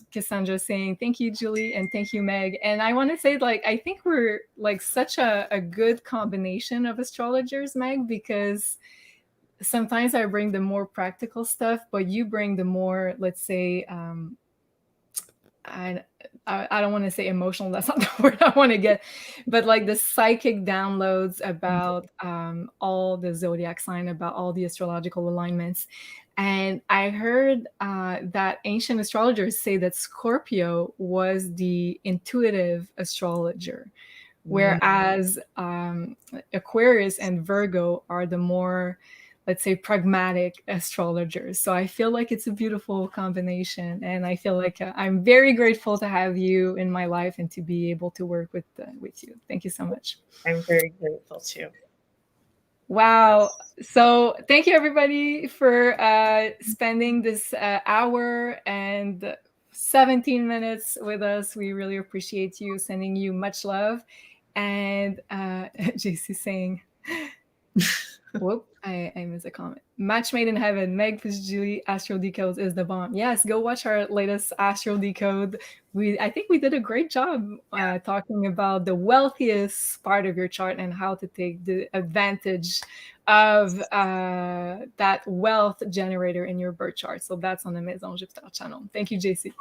Cassandra saying, "Thank you, Julie, and thank you, Meg." And I want to say, like, I think we're like such a good combination of astrologers, Meg, because sometimes I bring the more practical stuff, but you bring the more, let's say, I don't want to say emotional. That's not the word I want to get, but like the psychic downloads about all the zodiac sign, about all the astrological alignments. And I heard that ancient astrologers say that Scorpio was the intuitive astrologer, whereas Aquarius and Virgo are the more, let's say, pragmatic astrologers. So I feel like it's a beautiful combination, and I feel like I'm very grateful to have you in my life and to be able to work with you. Thank you so much. I'm very grateful too. Wow. So thank you, everybody, for spending this hour and 17 minutes with us. We really appreciate you. Sending you much love. And JC saying, whoop, I missed a comment. Match made in heaven. Meg Julie Astro Decode is the bomb. Yes, go watch our latest Astro Decode. I think we did a great job talking about the wealthiest part of your chart and how to take the advantage of that wealth generator in your birth chart. So that's on the Maison Jupiter channel. Thank you, JC.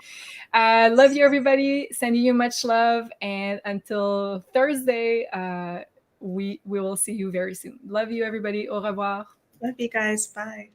Love you, everybody. Sending you much love. And until Thursday, we will see you very soon. Love you, everybody. Au revoir. Love you guys. Bye.